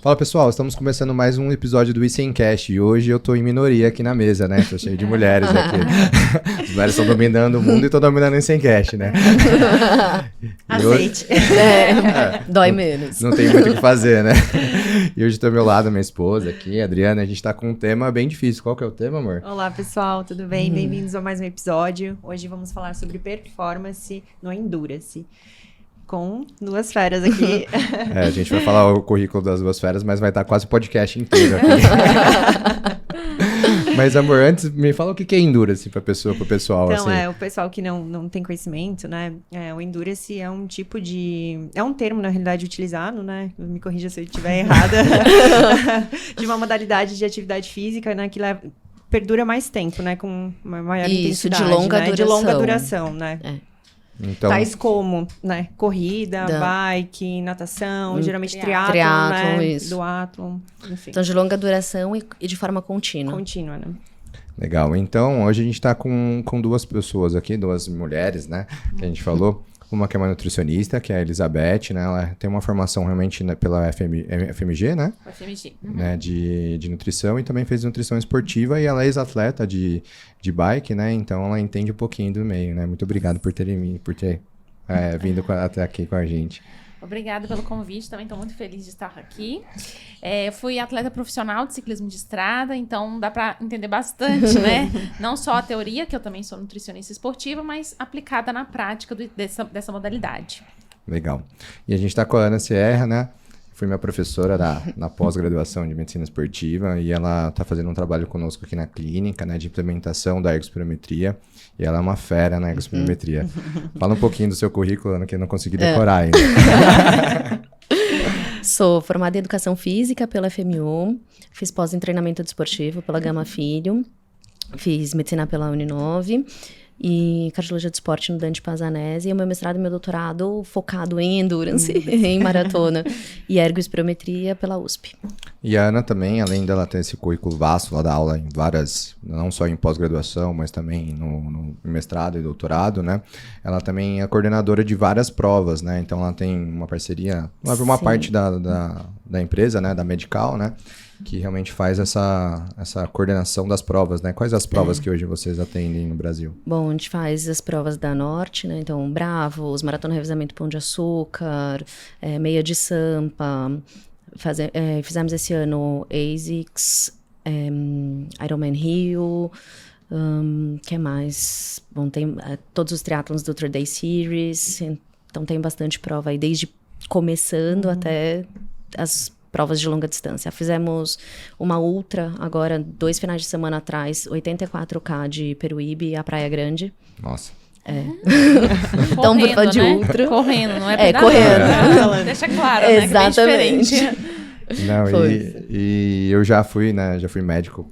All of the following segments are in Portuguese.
Fala pessoal, estamos começando mais um episódio do Isencast e hoje eu tô em minoria aqui na mesa, né? Tô cheio de mulheres aqui. As mulheres estão dominando o mundo e tô dominando o Isencast, né? Aceite. Dói menos. Não tem muito o que fazer, né? E hoje tô ao meu lado minha esposa aqui, a Adriana, a gente tá com um tema bem difícil. Qual que é o tema, amor? Olá, pessoal, tudo bem? Bem-vindos a mais um episódio. Hoje vamos falar sobre performance no Endurance. Com duas feras aqui. A gente vai falar o currículo das duas feras, mas vai estar quase o podcast inteiro aqui. Mas, amor, antes, me fala o que é Endurance pro pessoal, Então, assim. o pessoal que não tem conhecimento, né? O Endurance é um tipo de... É um termo, na realidade, utilizado, né? Me corrija se eu estiver errada. De uma modalidade de atividade física, né? Que perdura mais tempo, né? Com uma maior intensidade. De longa né? duração. De longa duração, né? Então, Tais como, né, corrida, bike, natação, geralmente triatlon, né, isso. duatlon, enfim. Então, de longa duração e de forma contínua. Contínua, né? legal. Então, hoje a gente tá com duas pessoas aqui, duas mulheres, né? Que a gente falou. Uma que é uma nutricionista, que é a Elizabeth, né? Ela tem uma formação realmente pela FMG, né? FMG. Né? De nutrição e também fez nutrição esportiva e ela é ex-atleta de bike, né? Então ela entende um pouquinho do meio, né? Muito obrigado por ter vindo até aqui com a gente. Obrigada pelo convite, também estou muito feliz de estar aqui. Fui atleta profissional de ciclismo de estrada, então dá para entender bastante, né? Não só a teoria, que eu também sou nutricionista esportiva, mas aplicada na prática dessa modalidade. Legal. E a gente está com a Ana Sierra, né? Fui minha professora na pós-graduação de medicina esportiva e ela está fazendo um trabalho conosco aqui na clínica, né? De implementação da ergospirometria. E ela é uma fera na ergospirometria. Fala um pouquinho do seu currículo, Ana, que eu não consegui decorar ainda. Sou formada em Educação Física pela FMU, fiz pós em Treinamento Desportivo pela Gama Filho, fiz Medicina pela Uninove e Cardiologia do Esporte no Dante Pazanese, e o meu mestrado e meu doutorado focado em Endurance, em maratona, e ergospirometria pela USP. E a Ana também, além dela ter esse currículo vasto, ela dá aula em várias, não só em pós-graduação, mas também no mestrado e doutorado, né? Ela também é coordenadora de várias provas, né? Então ela tem uma parceria, uma parte da empresa, né? Da Medical, né? Que realmente faz essa coordenação das provas, né? Quais as provas que hoje vocês atendem no Brasil? Bom, a gente faz as provas da Norte, né? Então, Bravos, Maratona Revezamento Pão de Açúcar, Meia de Sampa. Fizemos esse ano ASICS, Ironman Rio, que mais? Bom, tem todos os triatlons do Tour Day Series, então tem bastante prova aí, desde começando até as provas de longa distância. Fizemos uma ultra agora, 2 finais de semana atrás, 84K de Peruíbe e a Praia Grande. Nossa. Então, por falar de ultra. Correndo, não é correndo. Deixa claro, né? Exatamente. Que é bem diferente. Não, e eu já fui, né? Já fui médico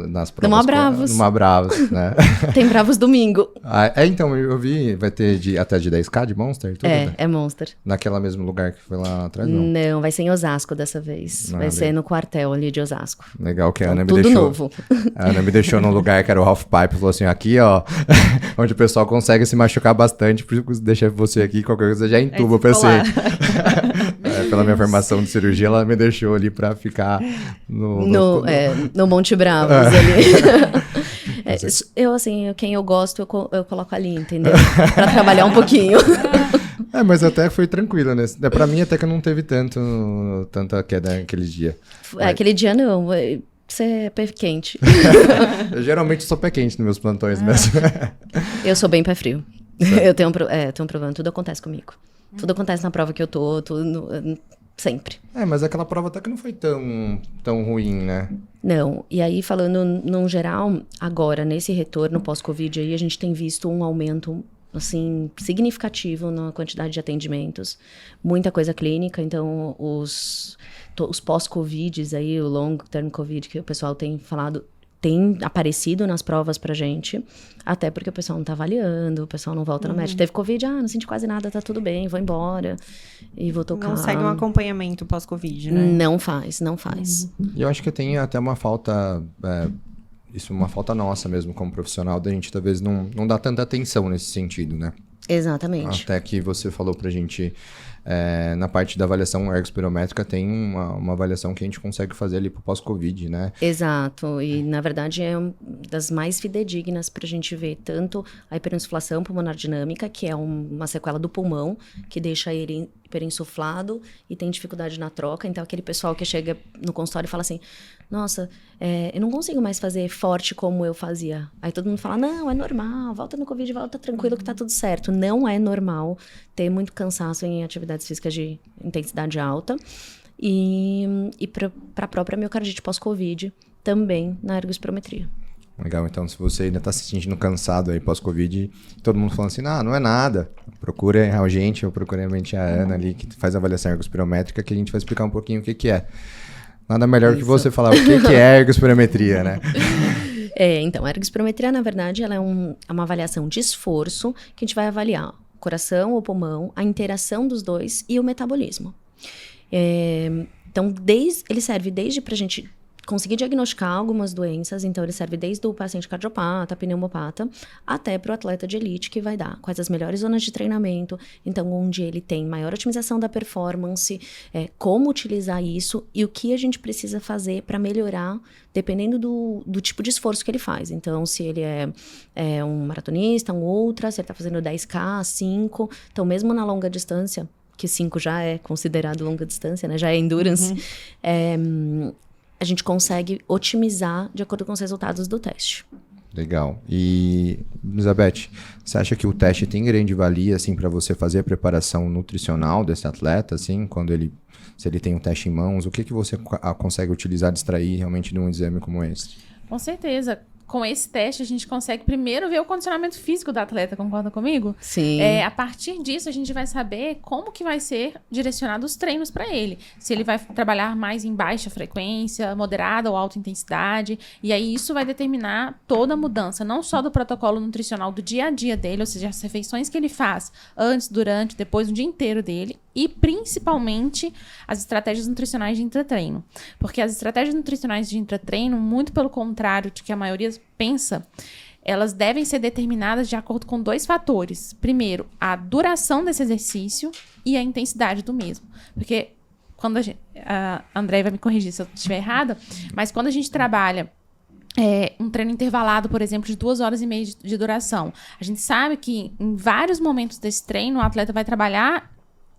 nas provas. Numa Bravos. Numa Bravos, né? Tem Bravos domingo. Então, eu vi, vai ter até de 10K de Monster? Tudo, né? É Monster. Naquele mesmo lugar que foi lá atrás, não? Não, vai ser em Osasco dessa vez. Vai ser no quartel ali de Osasco. Legal que a Ana me tudo deixou. Novo. A Ana me deixou num lugar que era o Half Pipe, falou assim, aqui, ó, onde o pessoal consegue se machucar bastante, por isso deixa você aqui, qualquer coisa já entuba o paciente. Pela minha formação de cirurgia, ela me deixou ali pra ficar no Monte Bravos ali. Eu, assim, quem eu gosto, eu coloco ali, entendeu? Pra trabalhar um pouquinho. Mas até foi tranquilo, né? Pra mim, até que não teve tanta queda naquele dia. Aquele dia não, você é pé quente. Eu geralmente sou pé quente nos meus plantões mesmo. Eu sou bem pé frio. Eu tenho um problema, tudo acontece comigo. Tudo acontece na prova que eu tô, sempre. Mas aquela prova até que não foi tão ruim, né? Não, e aí falando num geral, agora, nesse retorno pós-Covid aí, a gente tem visto um aumento, assim, significativo na quantidade de atendimentos. Muita coisa clínica, então os pós-Covids aí, o long term Covid que o pessoal tem falado, tem aparecido nas provas pra gente, até porque o pessoal não tá avaliando, o pessoal não volta no médico. Teve Covid, não senti quase nada, tá tudo bem, vou embora e vou tocar. Não segue um acompanhamento pós-Covid, né? Não faz. E eu acho que tem até uma falta, isso é uma falta nossa mesmo como profissional, da gente talvez não dar tanta atenção nesse sentido, né? Exatamente. Até que você falou pra gente, na parte da avaliação ergospirométrica, tem uma avaliação que a gente consegue fazer ali pro pós-Covid, né? Exato, e na verdade é uma das mais fidedignas para a gente ver tanto a hiperinsuflação pulmonar dinâmica, que é uma sequela do pulmão, que deixa ele hiperinsuflado e tem dificuldade na troca. Então, aquele pessoal que chega no consultório e fala assim, nossa, eu não consigo mais fazer forte como eu fazia. Aí todo mundo fala, não, é normal, volta no Covid, volta tranquilo que tá tudo certo. Não é normal ter muito cansaço em atividades físicas de intensidade alta. E para a própria miocardite pós-Covid, também na ergospirometria. Legal, então se você ainda tá se sentindo cansado aí pós-Covid, todo mundo falando assim, não é nada, procure a gente, ou procure a Ana ali, que faz a avaliação ergospirométrica, que a gente vai explicar um pouquinho o que é. Nada melhor que você falar o que é ergospirometria, né? Então, a ergospirometria, na verdade, ela é uma avaliação de esforço que a gente vai avaliar o coração, o pulmão, a interação dos dois e o metabolismo. Então, ele serve desde para a gente conseguir diagnosticar algumas doenças, então ele serve desde o paciente cardiopata, pneumopata, até para o atleta de elite, que vai dar quais as melhores zonas de treinamento, então onde ele tem maior otimização da performance, como utilizar isso e o que a gente precisa fazer para melhorar, dependendo do tipo de esforço que ele faz. Então, se ele é um maratonista, um ultra, se ele está fazendo 10K, 5, então mesmo na longa distância, que 5 já é considerado longa distância, né? Já é endurance, a gente consegue otimizar de acordo com os resultados do teste. Legal. E, Elizabeth, você acha que o teste tem grande valia, assim, para você fazer a preparação nutricional desse atleta, assim, se ele tem um teste em mãos, o que você consegue utilizar, extrair realmente de um exame como esse? Com certeza. Com esse teste, a gente consegue primeiro ver o condicionamento físico do atleta, concorda comigo? Sim. A partir disso, a gente vai saber como que vai ser direcionado os treinos para ele. Se ele vai trabalhar mais em baixa frequência, moderada ou alta intensidade. E aí, isso vai determinar toda a mudança, não só do protocolo nutricional do dia a dia dele, ou seja, as refeições que ele faz antes, durante, depois, o dia inteiro dele. E, principalmente, as estratégias nutricionais de intratreino. Porque as estratégias nutricionais de intratreino, muito pelo contrário de que a maioria pensa, elas devem ser determinadas de acordo com 2 fatores. Primeiro, a duração desse exercício e a intensidade do mesmo. Porque, quando a Andréia vai me corrigir se eu estiver errada, mas quando a gente trabalha um treino intervalado, por exemplo, de 2 horas e meia de duração, a gente sabe que em vários momentos desse treino, o atleta vai trabalhar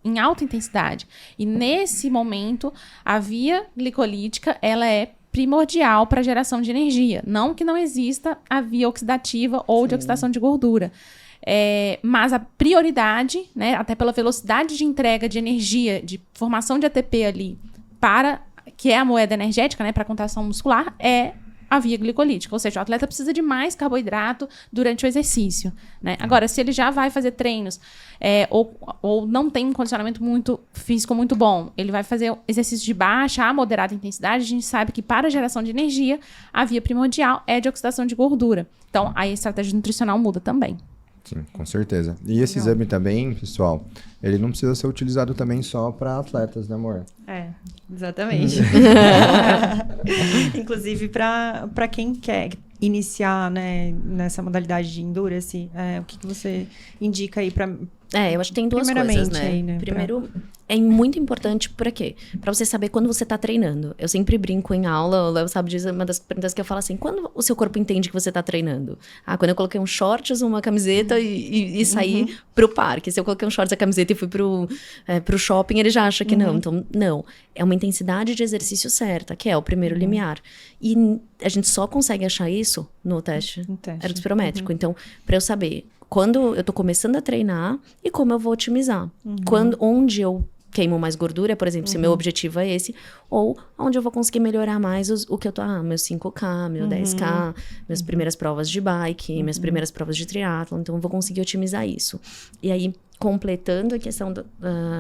em alta intensidade. E nesse momento, a via glicolítica, ela é primordial para a geração de energia. Não que não exista a via oxidativa ou de oxidação de gordura. Mas a prioridade, né, até pela velocidade de entrega de energia, de formação de ATP ali, que é a moeda energética, né, para a contração muscular, é a via glicolítica, ou seja, o atleta precisa de mais carboidrato durante o exercício, né? Agora, se ele já vai fazer treinos ou não tem um condicionamento físico muito bom, ele vai fazer exercícios de baixa a moderada intensidade, a gente sabe que para a geração de energia, a via primordial é de oxidação de gordura. Então, a estratégia nutricional muda também. Sim, com certeza. E esse exame também, pessoal, ele não precisa ser utilizado também só para atletas, né, amor? Exatamente. Inclusive, para quem quer iniciar, né, nessa modalidade de endurance, o que você indica aí para... Eu acho que tem 2 coisas, né? Aí, né? Primeiro, é muito importante por quê? Pra você saber quando você tá treinando. Eu sempre brinco em aula, o Léo sabe disso, uma das perguntas que eu falo assim, quando o seu corpo entende que você tá treinando? Quando eu coloquei um shorts, uma camiseta e saí pro parque. Se eu coloquei um shorts e a camiseta e fui pro shopping, ele já acha que não. Então, não. É uma intensidade de exercício certa, que é o primeiro limiar. E a gente só consegue achar isso no teste ergospirométrico. Então, pra eu saber quando eu tô começando a treinar e como eu vou otimizar. Onde eu queimo mais gordura, por exemplo, se meu objetivo é esse, ou onde eu vou conseguir melhorar mais o que eu tô, meus 5K, meu 10K, minhas primeiras provas de bike, minhas primeiras provas de triatlon, então eu vou conseguir otimizar isso. E aí, completando a questão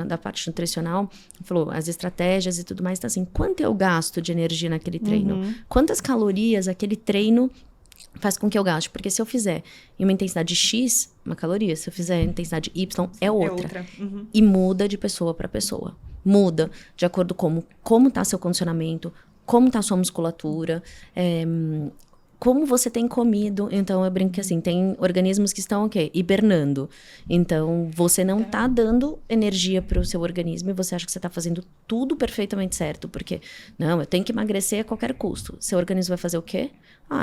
da parte nutricional, falou, as estratégias e tudo mais, tá assim, quanto eu gasto de energia naquele treino? Quantas calorias aquele treino faz com que eu gaste, porque se eu fizer em uma intensidade X, uma caloria, se eu fizer em intensidade Y, é outra. E muda de pessoa para pessoa. Muda de acordo com como tá seu condicionamento, como tá sua musculatura, como você tem comido. Então, eu brinco que assim, tem organismos que estão, hibernando. Então, você não tá dando energia pro seu organismo e você acha que você tá fazendo tudo perfeitamente certo. Porque, não, eu tenho que emagrecer a qualquer custo. Seu organismo vai fazer o quê?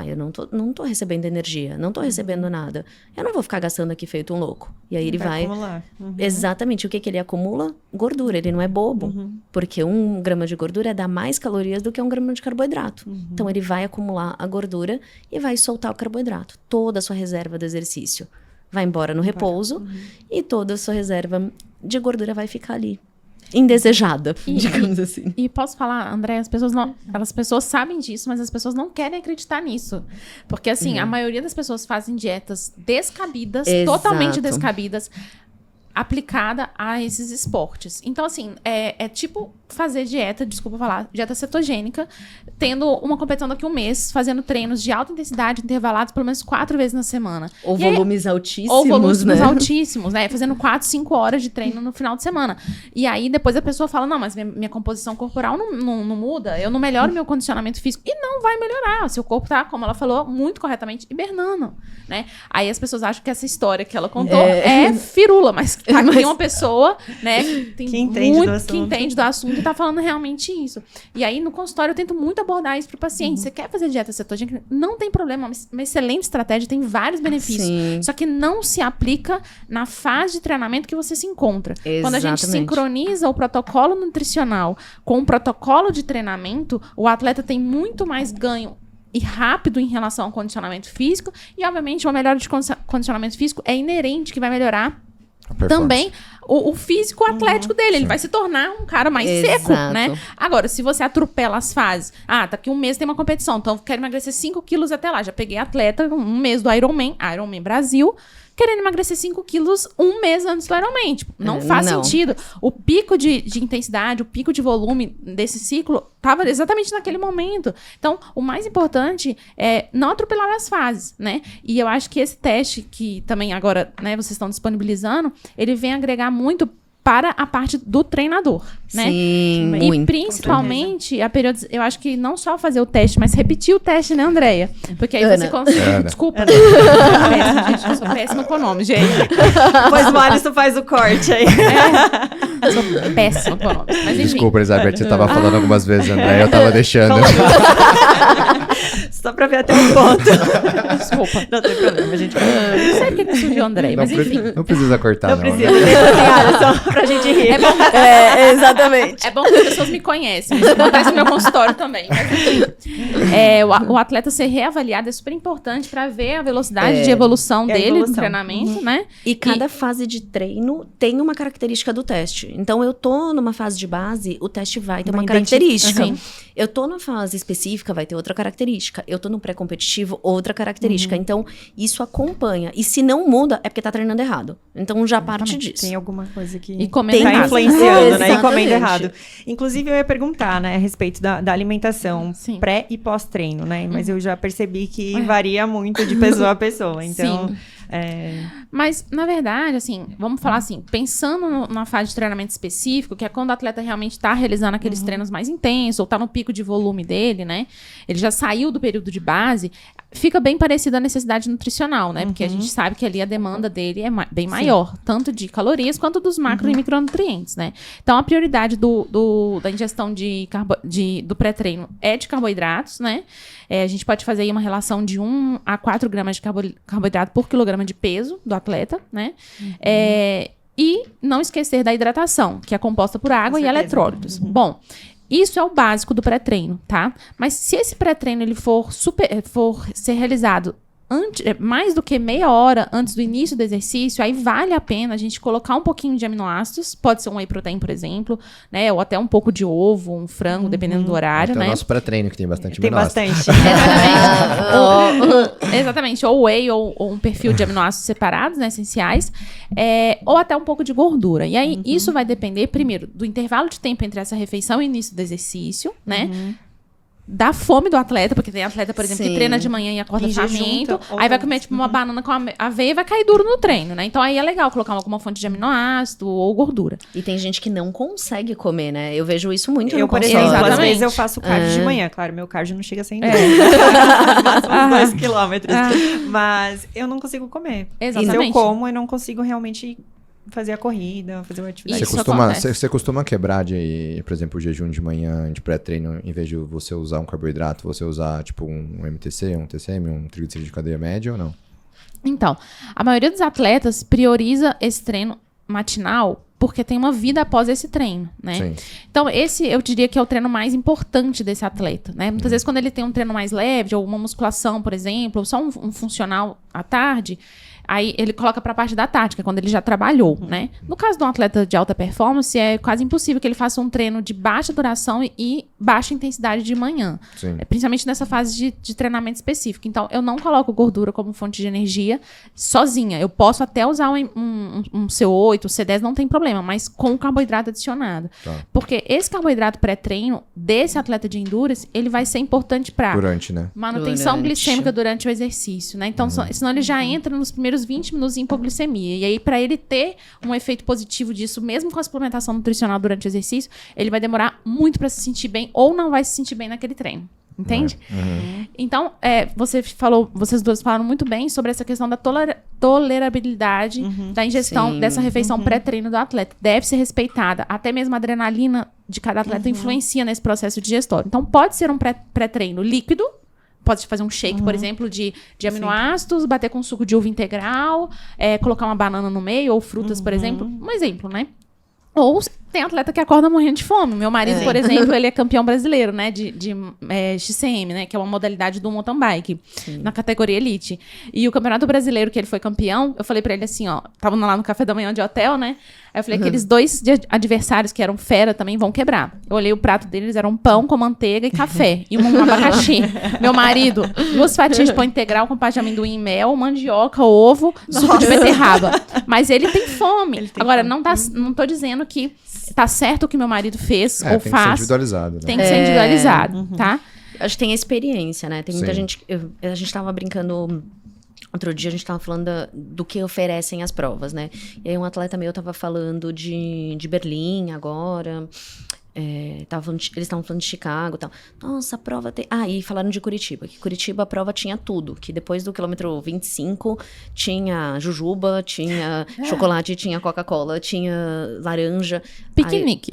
Eu não tô recebendo energia, não tô recebendo nada. Eu não vou ficar gastando aqui feito um louco. E aí ele vai acumular. Exatamente. O que ele acumula? Gordura. Ele não é bobo. Porque 1 grama de gordura dá mais calorias do que 1 grama de carboidrato. Então, ele vai acumular a gordura e vai soltar o carboidrato. Toda a sua reserva do exercício vai embora no repouso e toda a sua reserva de gordura vai ficar ali. Indesejada, digamos assim. E posso falar, André, as pessoas sabem disso, mas as pessoas não querem acreditar nisso. Porque, assim, a maioria das pessoas fazem dietas descabidas, totalmente descabidas, aplicada a esses esportes. Então, assim, é tipo fazer dieta, desculpa falar, dieta cetogênica, tendo uma competição daqui a um mês, fazendo treinos de alta intensidade, intervalados pelo menos 4 vezes na semana. Ou volumes altíssimos, ou volumes altíssimos, né? Fazendo 4, 5 horas de treino no final de semana. E aí, depois a pessoa fala, não, mas minha composição corporal não muda, eu não melhoro meu condicionamento físico. E não vai melhorar. O seu corpo tá, como ela falou, muito corretamente, hibernando, né? Aí as pessoas acham que essa história que ela contou é firula, mas tá aqui uma pessoa, né, que entende do assunto e tá falando realmente isso. E aí, no consultório, eu tento muito abordar isso pro paciente. Você quer fazer dieta cetogênica? Não tem problema. Uma excelente estratégia, tem vários benefícios. Sim. Só que não se aplica na fase de treinamento que você se encontra. Exatamente. Quando a gente sincroniza o protocolo nutricional com o protocolo de treinamento, o atleta tem muito mais ganho e rápido em relação ao condicionamento físico. E, obviamente, uma melhora de condicionamento físico é inerente, que vai melhorar também o físico atlético dele. Ele vai se tornar um cara mais seco, né? Agora, se você atropela as fases, daqui um mês tem uma competição, então eu quero emagrecer 5 quilos até lá. Já peguei atleta um mês do Ironman Brasil, querendo emagrecer 5 quilos um mês antes do Ironman. Tipo, não faz sentido. O pico de intensidade, o pico de volume desse ciclo estava exatamente naquele momento. Então, o mais importante é não atropelar as fases, né? E eu acho que esse teste que também agora, né, vocês estão disponibilizando, ele vem agregar muito para a parte do treinador, né? Sim, e muito. Principalmente eu acho que não só fazer o teste, mas repetir o teste, né, Andréia? Porque aí você consegue... Desculpa. Péssima, gente, eu sou péssima com o nome, gente. Pois o Alisson faz o corte aí. Sou péssima com o nome. Mas, enfim. Desculpa, Elizabeth, eu tava falando algumas vezes, André, eu tava deixando. Só pra ver até um ponto. Desculpa. Não tem problema, gente. Não sei porque surgiu o André, mas enfim. Não precisa cortar, não. Não precisa, Alisson, pra gente rir. É bom, exatamente. É bom que as pessoas me conhecem. Isso acontece no meu consultório também. Mas, enfim, o atleta ser reavaliado é super importante para ver a velocidade de evolução dele no treinamento, né? E cada fase de treino tem uma característica do teste. Então, eu tô numa fase de base, o teste vai ter uma característica. Eu tô na fase específica, vai ter outra característica. Eu tô no pré-competitivo, outra característica. Então, isso acompanha. E se não muda, é porque tá treinando errado. Então, já parte disso. Tem alguma coisa que e comendo tá errado. Influenciando, né? E comendo errado. Inclusive, eu ia perguntar, né, a respeito da alimentação pré e pós-treino, né? Mas eu já percebi que varia muito de pessoa a pessoa. Então... Mas, na verdade, assim, vamos falar assim, pensando na fase de treinamento específico, que é quando o atleta realmente está realizando aqueles treinos mais intensos, ou está no pico de volume dele, né? Ele já saiu do período de base, fica bem parecida a necessidade nutricional, né? Porque a gente sabe que ali a demanda dele é bem maior, tanto de calorias quanto dos macro e micronutrientes, né? Então, a prioridade da ingestão do pré-treino é de carboidratos, né? A gente pode fazer aí uma relação de 1 a 4 gramas de carboidrato por quilograma de peso do atleta, né? E não esquecer da hidratação, que é composta por água e eletrólitos. Bom, isso é o básico do pré-treino, tá? Mas se esse pré-treino ele for ser realizado mais do que meia hora antes do início do exercício, aí vale a pena a gente colocar um pouquinho de aminoácidos, pode ser um whey protein, por exemplo, né, ou até um pouco de ovo, um frango, dependendo do horário, então, né? o nosso pré-treino que tem bastante Tem aminoácidos. bastante. Exatamente, ou whey ou um perfil de aminoácidos separados, né, essenciais, ou até um pouco de gordura. E aí, isso vai depender, primeiro, do intervalo de tempo entre essa refeição e o início do exercício, né? da fome do atleta, porque tem atleta, por exemplo, que Sim. treina de manhã e acorda Em jejum, faminto, ou aí vai com- comer tipo uma banana com aveia e vai cair duro no treino, né? Então aí é legal colocar alguma fonte de aminoácido ou gordura. E tem gente que não consegue comer, né? Eu vejo isso muito Eu, no por consultório. exemplo, às Exatamente. vezes eu faço cardio de manhã. Claro, meu cardio não chega a ser É. máximo 2 quilômetros. Ah. Mas eu não consigo comer. Exatamente. E se eu como, eu não consigo realmente fazer a corrida, fazer uma atividade. Isso Você acontece. costuma quebrar de, por exemplo, o jejum de manhã, de pré-treino, em vez de você usar um carboidrato, você usar, tipo, um MTC, um TCM, um triglicírido de cadeia média ou não? Então, a maioria dos atletas prioriza esse treino matinal porque tem uma vida após esse treino, né? Sim. Então, esse eu diria que é o treino mais importante desse atleta, né? Muitas vezes, quando ele tem um treino mais leve, ou uma musculação, por exemplo, ou só um funcional à tarde, aí ele coloca pra parte da tática, quando ele já trabalhou, né? No caso de um atleta de alta performance, é quase impossível que ele faça um treino de baixa duração e baixa intensidade de manhã. Sim. Principalmente nessa fase de treinamento específico. Então, eu não coloco gordura como fonte de energia sozinha. Eu posso até usar um C8, um C10, não tem problema, mas com carboidrato adicionado. Tá. Porque esse carboidrato pré-treino desse atleta de endurance, ele vai ser importante para Durante, né? manutenção Durante. glicêmica durante o exercício, né? Então, senão ele já entra nos primeiros 20 minutos em hipoglicemia. E aí, para ele ter um efeito positivo disso, mesmo com a suplementação nutricional durante o exercício, ele vai demorar muito para se sentir bem ou não vai se sentir bem naquele treino. Entende? Então, vocês duas falaram muito bem sobre essa questão da tolerabilidade da ingestão Sim. dessa refeição pré-treino do atleta. Deve ser respeitada. Até mesmo a adrenalina de cada atleta influencia nesse processo digestório. Então, pode ser um pré-treino líquido. Pode fazer um shake, por exemplo, de aminoácidos, bater com suco de uva integral, colocar uma banana no meio, ou frutas, por exemplo. Um exemplo, né? Ou tem atleta que acorda morrendo de fome. Meu marido, por exemplo, ele é campeão brasileiro, né? De XCM, né? Que é uma modalidade do mountain bike. Na categoria elite. E o campeonato brasileiro que ele foi campeão, eu falei pra ele assim, ó. Tava lá no café da manhã de hotel, né? Aí eu falei, aqueles dois adversários que eram fera também vão quebrar. Eu olhei o prato deles, era um pão com manteiga e café. E um abacaxi. Meu marido, 2 fatias de pão integral com pasta de amendoim e mel, mandioca, ovo, suco de beterraba. Mas ele tem fome. Ele tem Agora, fome. não tô dizendo que tá certo o que meu marido fez ou tem que ser faz. individualizado, né? Tem que ser individualizado, tá? Acho que tem a experiência, né? Tem muita Sim. gente... A gente tava brincando... Outro dia a gente tava falando do que oferecem as provas, né? E aí um atleta meu tava falando de Berlim agora... eles estavam falando de Chicago e tal. Nossa, a prova tem... e falaram de Curitiba. Que Curitiba a prova tinha tudo. Que depois do quilômetro 25 tinha jujuba, tinha chocolate, tinha Coca-Cola, tinha laranja. Piquenique.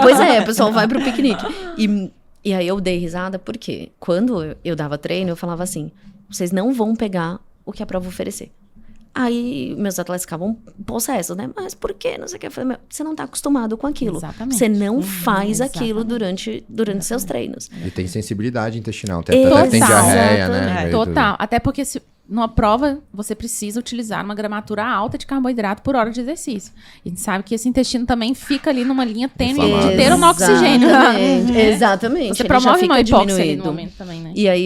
Pois é, o pessoal vai pro piquenique. E aí eu dei risada porque quando eu dava treino, eu falava assim, vocês não vão pegar o que a prova oferecer. Aí meus atletas ficavam possessos, né? Mas por quê? Não sei o que. Eu falei, você não tá acostumado com aquilo. Exatamente. Você não faz aquilo exatamente. durante seus treinos. E tem sensibilidade intestinal. Até tem diarreia, né? no meio do- Total. Até porque numa prova, você precisa utilizar uma gramatura alta de carboidrato por hora de exercício. E a gente sabe que esse intestino também fica ali numa linha tênue Inflamado. de ter um oxigênio. Exatamente. Você ele já promove fica uma hipóxia ali no diminuído. momento também, né? E aí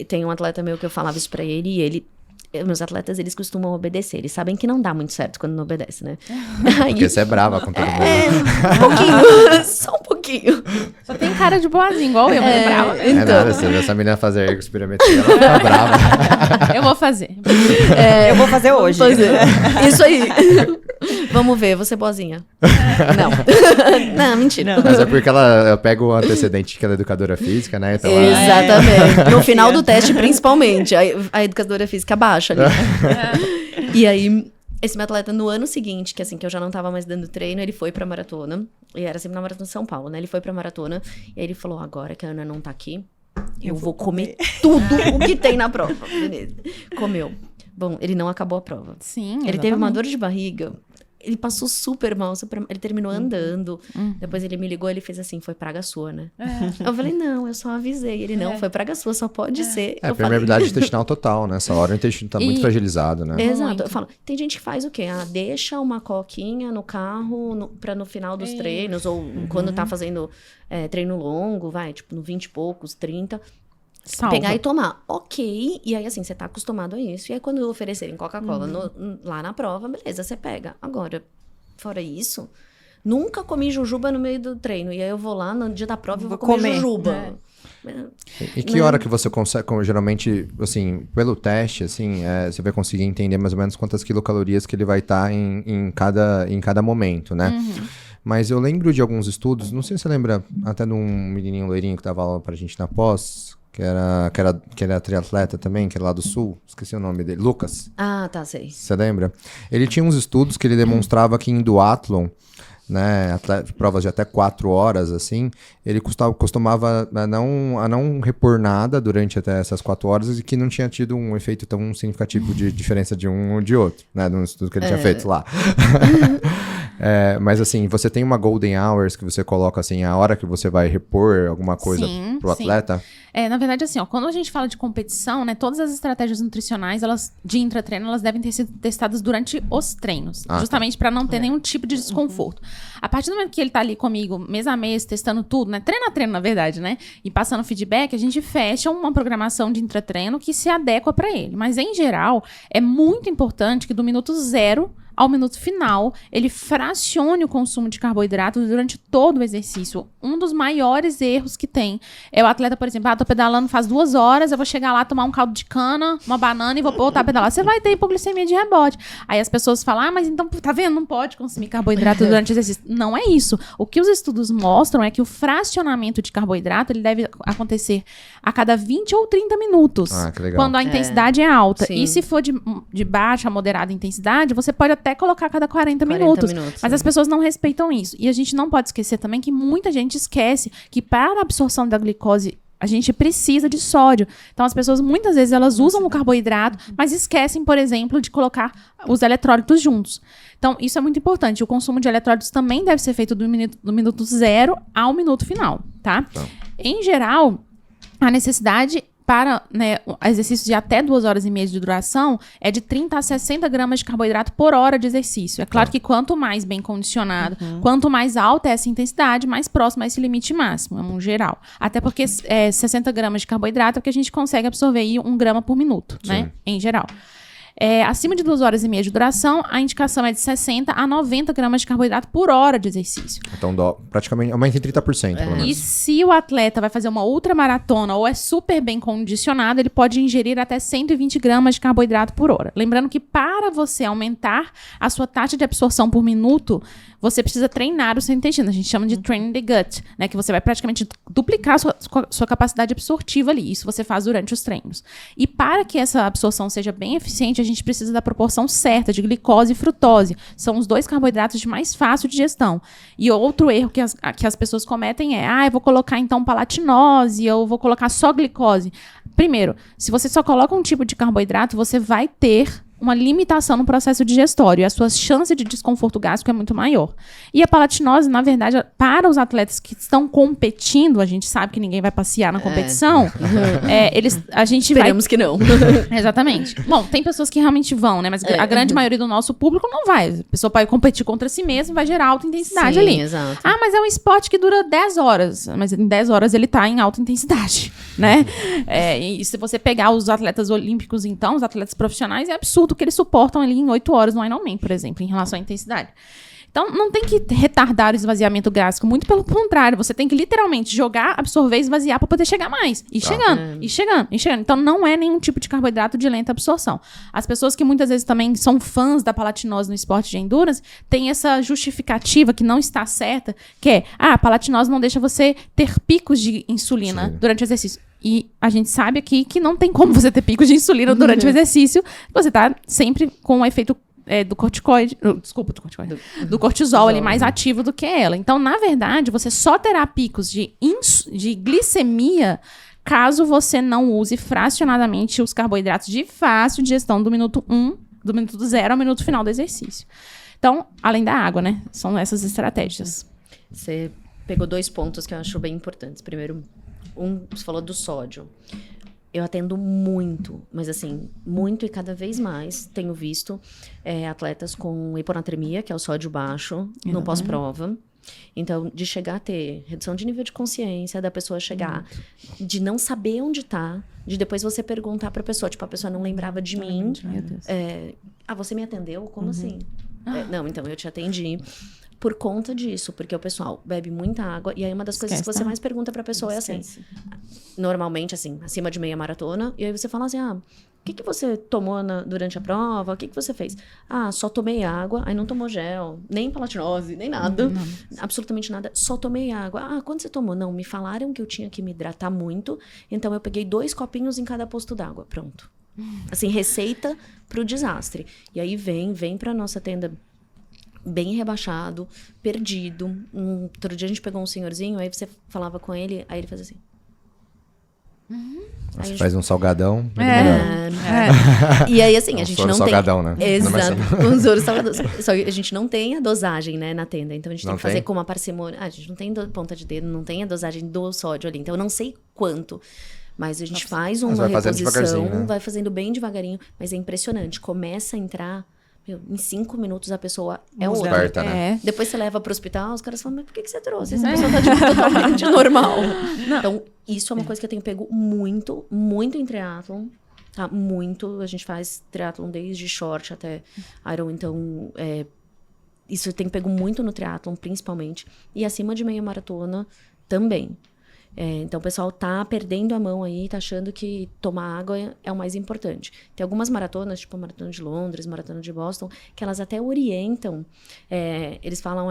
tem um atleta meu que eu falava isso pra ele e ele... Meus atletas, eles costumam obedecer. Eles sabem que não dá muito certo quando não obedece, né? Aí, Porque você é brava com todo mundo. um pouquinho. Só um pouquinho. Só tem cara de boazinha, igual eu, mas brava. É nada, você vê essa menina fazer ergospirometria, ela fica brava. Eu vou fazer. Eu vou fazer hoje. Isso aí. Vamos ver, você boazinha. Não. Não, mentira. Mas é porque ela pega o antecedente que ela é educadora física, né? Então ela- Exatamente. No final do teste, principalmente. A educadora física baixa ali. E aí, esse meu atleta, no ano seguinte, que assim, que eu já não tava mais dando treino, ele foi pra maratona. E era sempre na Maratona de São Paulo, né? Ele foi pra maratona. E aí ele falou, agora que a Ana não tá aqui, eu vou comer tudo o que tem na prova. Beleza. Comeu. Bom, ele não acabou a prova. Sim, Ele teve uma exatamente. dor de barriga. Ele passou super mal. Ele terminou andando. Depois ele me ligou, ele fez assim, foi praga sua, né? Eu falei, não, eu só avisei. Ele, não, foi praga sua, só pode ser. É, Eu falei, permeabilidade intestinal total, nessa hora o intestino tá muito E- fragilizado, né? exato. Muito. Eu falo, tem gente que faz o quê? Deixa uma coquinha no carro pra no final dos treinos, ou quando tá fazendo treino longo, vai, tipo, no 20 e poucos, 30. Salva. Pegar e tomar. Ok. E aí, assim, você tá acostumado a isso. E aí, quando oferecerem Coca-Cola lá na prova, beleza, você pega. Agora, fora isso, nunca comi jujuba no meio do treino. E aí, eu vou lá no dia da prova e vou comer jujuba. E que hora que você consegue, geralmente, assim, pelo teste, assim, você vai conseguir entender mais ou menos quantas quilocalorias que ele vai estar em cada momento, né? Mas eu lembro de alguns estudos, não sei se você lembra até de um menininho loirinho que dava aula pra gente na pós, que era triatleta também, que era lá do Sul, esqueci o nome dele, Lucas. Ah, tá, sei. Você lembra? Ele tinha uns estudos que ele demonstrava que em duatlon, né, provas de até 4 horas, assim, ele costumava a não repor nada durante até essas 4 horas e que não tinha tido um efeito tão significativo de diferença de um ou de outro, né, no estudo que ele tinha feito lá. Mas assim, você tem uma golden hours que você coloca assim, a hora que você vai repor alguma coisa pro atleta? Na verdade, assim, ó, quando a gente fala de competição, né, todas as estratégias nutricionais, de intratreino, elas devem ter sido testadas durante os treinos, justamente para não ter nenhum tipo de desconforto. A partir do momento que ele tá ali comigo, mês a mês, testando tudo, né, treino a treino, na verdade, né, e passando feedback, a gente fecha uma programação de intratreino que se adequa para ele. Mas, em geral, é muito importante que do minuto 0 ao minuto final, ele fracione o consumo de carboidrato durante todo o exercício. Um dos maiores erros que tem é o atleta, por exemplo, tô pedalando faz 2 horas, eu vou chegar lá, tomar um caldo de cana, uma banana e vou voltar a pedalar. Você vai ter hipoglicemia de rebote. Aí as pessoas falam, mas então, tá vendo? Não pode consumir carboidrato durante o exercício. Não é isso. O que os estudos mostram é que o fracionamento de carboidrato, ele deve acontecer a cada 20 ou 30 minutos. Que legal. Quando a intensidade é alta. Sim. E se for de baixa a moderada intensidade, você pode até colocar a cada 40 minutos. Mas as pessoas não respeitam isso. E a gente não pode esquecer também que muita gente esquece que para a absorção da glicose a gente precisa de sódio. Então as pessoas muitas vezes elas usam o carboidrato, mas esquecem, por exemplo, de colocar os eletrólitos juntos. Então isso é muito importante. O consumo de eletrólitos também deve ser feito do minuto 0 ao minuto final, tá? Em geral, a necessidade para, né, exercícios de até 2 horas e meia de duração é de 30 a 60 gramas de carboidrato por hora de exercício. É claro que quanto mais bem condicionado, quanto mais alta é essa intensidade, mais próximo a esse limite máximo, no geral. Até porque 60 gramas de carboidrato é o que a gente consegue absorver aí 1 grama por minuto, né, em geral. Acima de 2 horas e meia de duração, a indicação é de 60 a 90 gramas de carboidrato por hora de exercício. Então, praticamente aumenta em 30%, pelo menos. E se o atleta vai fazer uma ultramaratona ou é super bem condicionado, ele pode ingerir até 120 gramas de carboidrato por hora. Lembrando que para você aumentar a sua taxa de absorção por minuto, você precisa treinar o seu intestino. A gente chama de training the gut, né? Que você vai praticamente duplicar a sua capacidade absortiva ali. Isso você faz durante os treinos. E para que essa absorção seja bem eficiente, a gente precisa da proporção certa de glicose e frutose. São os 2 carboidratos de mais fácil digestão. E outro erro que as pessoas cometem é, eu vou colocar então palatinose, eu vou colocar só glicose. Primeiro, se você só coloca um tipo de carboidrato, você vai ter uma limitação no processo digestório e a sua chance de desconforto gástrico é muito maior. E a palatinose, na verdade, para os atletas que estão competindo, a gente sabe que ninguém vai passear na competição, a gente Esperamos que não. Exatamente. Bom, tem pessoas que realmente vão, né? Mas a grande maioria do nosso público não vai. A pessoa pode competir contra si mesmo, vai gerar alta intensidade ali. Exato. Mas é um esporte que dura 10 horas. Mas em 10 horas ele tá em alta intensidade, né? E se você pegar os atletas olímpicos, então, os atletas profissionais, é absurdo que eles suportam ali em 8 horas no Ironman, por exemplo, em relação à intensidade. Então, não tem que retardar o esvaziamento gástrico, muito pelo contrário, você tem que literalmente jogar, absorver e esvaziar para poder chegar mais. E chegando. Então, não é nenhum tipo de carboidrato de lenta absorção. As pessoas que muitas vezes também são fãs da palatinose no esporte de endurance, têm essa justificativa que não está certa, que é, a palatinose não deixa você ter picos de insulina durante o exercício. E a gente sabe aqui que não tem como você ter picos de insulina durante o exercício. Você tá sempre com o efeito do corticoide. Do cortisol ali mais ativo do que ela. Então, na verdade, você só terá picos de glicemia caso você não use fracionadamente os carboidratos de fácil digestão do minuto 0 ao minuto final do exercício. Então, além da água, né? São essas estratégias. Você pegou 2 pontos que eu acho bem importantes. Primeiro, você falou do sódio. Eu atendo muito, mas assim, muito e cada vez mais tenho visto atletas com hiponatremia, que é o sódio baixo, no pós-prova. Então, de chegar a ter redução de nível de consciência, da pessoa chegar, de não saber onde tá, de depois você perguntar pra pessoa, tipo, a pessoa não lembrava de mim. Meu Deus. Você me atendeu? Como assim? Não, então, eu te atendi. por conta disso, porque o pessoal bebe muita água, e aí uma das coisas que você mais pergunta pra pessoa é assim, normalmente assim, acima de meia maratona, e aí você fala assim, o que você tomou durante a prova? O que você fez? Só tomei água, aí não tomou gel, nem palatinose, nem nada, absolutamente nada, só tomei água. Quando você tomou? Não, me falaram que eu tinha que me hidratar muito, então eu peguei 2 copinhos em cada posto d'água, pronto. Assim, receita pro desastre. E aí vem pra nossa tenda bem rebaixado, perdido. Outro dia a gente pegou um senhorzinho, aí você falava com ele, aí ele fazia assim. Você faz um salgadão. E aí, assim, a gente não salgadão, tem... né? Exato, um soro salgadão. Só que a gente não tem a dosagem, né, na tenda. Então, a gente tem que fazer com uma parcimônia. A gente não tem ponta de dedo, não tem a dosagem do sódio ali. Então, eu não sei quanto. Mas a gente faz uma reposição, né? Vai fazendo bem devagarinho. Mas é impressionante. Começa a entrar... em 5 minutos a pessoa é outra. Esperta, né? Depois você leva pro hospital, os caras falam, mas por que você trouxe? Essa pessoa tá tipo, totalmente normal. Então, isso é uma coisa que eu tenho pego muito, muito em triatlon. Tá? Muito. A gente faz triatlon desde short até Iron. Então, isso eu tenho pego muito no triatlon, principalmente. E acima de meia maratona também. Então, o pessoal tá perdendo a mão aí, tá achando que tomar água é o mais importante. Tem algumas maratonas, tipo a Maratona de Londres, Maratona de Boston, que elas até orientam. Eles falam,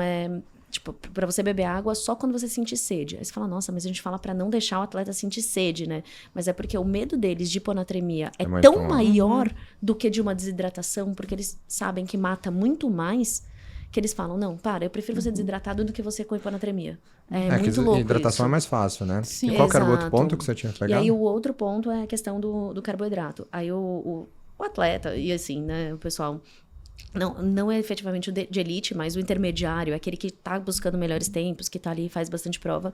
tipo, pra você beber água só quando você sentir sede. Aí você fala, nossa, mas a gente fala pra não deixar o atleta sentir sede, né? Mas é porque o medo deles de hiponatremia é tão maior do que de uma desidratação, porque eles sabem que mata muito mais, que eles falam, não, eu prefiro você desidratado do que você com hiponatremia. É muito louco hidratação isso. é mais fácil, né? Sim. E qual era o outro ponto que você tinha pegado? E aí o outro ponto é a questão do carboidrato. Aí o atleta, e assim, né, o pessoal... Não é efetivamente o de elite, mas o intermediário, aquele que tá buscando melhores tempos, que tá ali e faz bastante prova.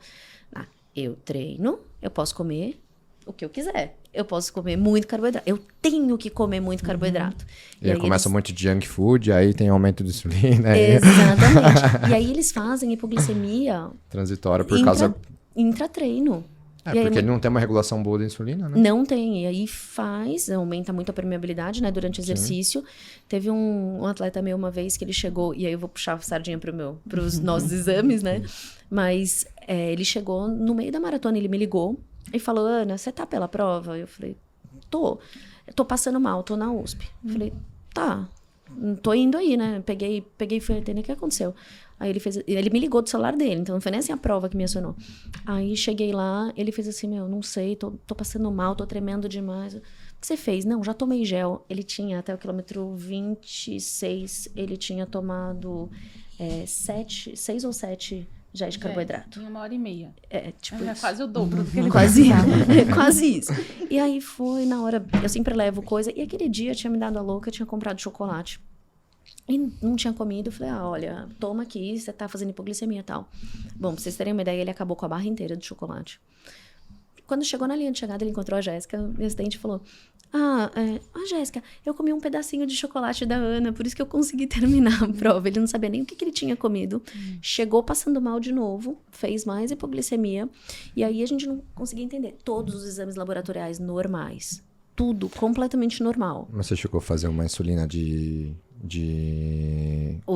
Eu treino, eu posso comer o que eu quiser. Eu posso comer muito carboidrato. Eu tenho que comer muito carboidrato. E aí começa muito de junk food, aí tem aumento de insulina. Exatamente. E aí eles fazem hipoglicemia... transitória por causa... Intratreino. Porque ele não tem uma regulação boa da insulina, né? Não tem. E aí aumenta muito a permeabilidade, né? Durante o exercício. Sim. Teve um atleta meu uma vez que ele chegou... E aí eu vou puxar a sardinha pros nossos exames, né? Mas ele chegou no meio da maratona, ele me ligou. E falou, Ana, você tá pela prova? Eu falei, tô passando mal, tô na USP. Eu falei, tá, tô indo aí, né? Peguei e fui atender, o que aconteceu? Aí ele me ligou do celular dele, então não foi nem assim a prova que me acionou. Aí cheguei lá, ele fez assim, não sei, tô passando mal, tô tremendo demais. O que você fez? Não, já tomei gel. Ele tinha, até o quilômetro 26, ele tinha tomado 6 ou 7 já de carboidrato. Em 1h30. Tipo isso. Quase o dobro do que ele quase isso. E aí foi na hora, eu sempre levo coisa, e aquele dia eu tinha me dado a louca, eu tinha comprado chocolate. E não tinha comido, eu falei, olha, toma aqui, você tá fazendo hipoglicemia e tal. Bom, pra vocês terem uma ideia, ele acabou com a barra inteira de chocolate. Quando chegou na linha de chegada, ele encontrou a Jéssica, minha assistente, e falou, Jéssica, eu comi um pedacinho de chocolate da Ana, por isso que eu consegui terminar a prova. Ele não sabia nem o que ele tinha comido. Chegou passando mal de novo, fez mais hipoglicemia, e aí a gente não conseguia entender. Todos os exames laboratoriais normais. Tudo completamente normal. Mas você chegou a fazer uma insulina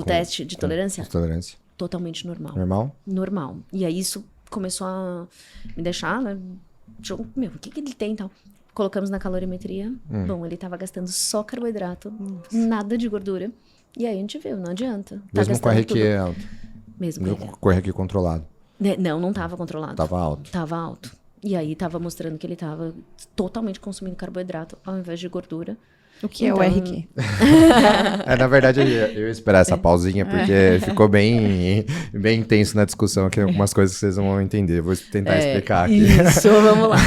teste de tolerância? De tolerância. Totalmente normal. Normal? Normal. E aí isso começou a me deixar, né? O que ele tem e tal? Colocamos na calorimetria. Bom, ele tava gastando só carboidrato, nada de gordura. E aí a gente viu, não adianta. Mesmo com a RQ alto? Mesmo com a RQ controlado? Não tava controlado. Tava alto? Tava alto. E aí tava mostrando que ele tava totalmente consumindo carboidrato ao invés de gordura. O que é o RQ? Na verdade, eu ia esperar essa pausinha, porque ficou bem intenso na discussão, que algumas coisas que vocês não vão entender. Vou tentar explicar aqui. Isso, vamos lá.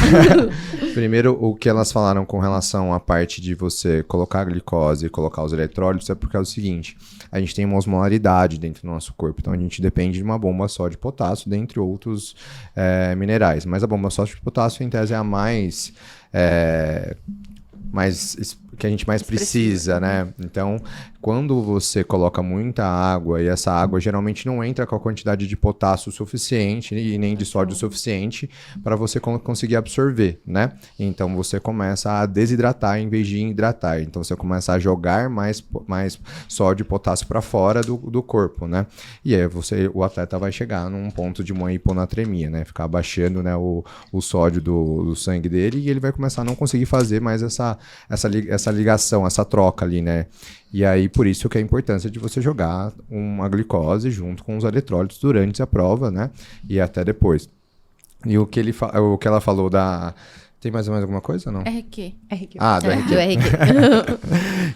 Primeiro, o que elas falaram com relação à parte de você colocar a glicose e colocar os eletrólitos é porque é o seguinte, a gente tem uma osmolaridade dentro do nosso corpo, então a gente depende de uma bomba só de potássio, dentre outros minerais. Mas a bomba só de potássio, em tese, é a mais que a gente mais precisa, né? Então, quando você coloca muita água e essa água geralmente não entra com a quantidade de potássio suficiente e nem de sódio suficiente para você conseguir absorver, né? Então, você começa a desidratar em vez de hidratar. Então, você começa a jogar mais sódio e potássio para fora do corpo, né? E aí o atleta vai chegar num ponto de uma hiponatremia, né? Ficar abaixando, né, o sódio do sangue dele e ele vai começar a não conseguir fazer mais essa ligação, essa troca ali, né? E aí, por isso que é a importância de você jogar uma glicose junto com os eletrólitos durante a prova, né? E até depois. E o que ela falou da... Tem mais alguma coisa ou não? RQ. Ah, do RQ. Do RQ.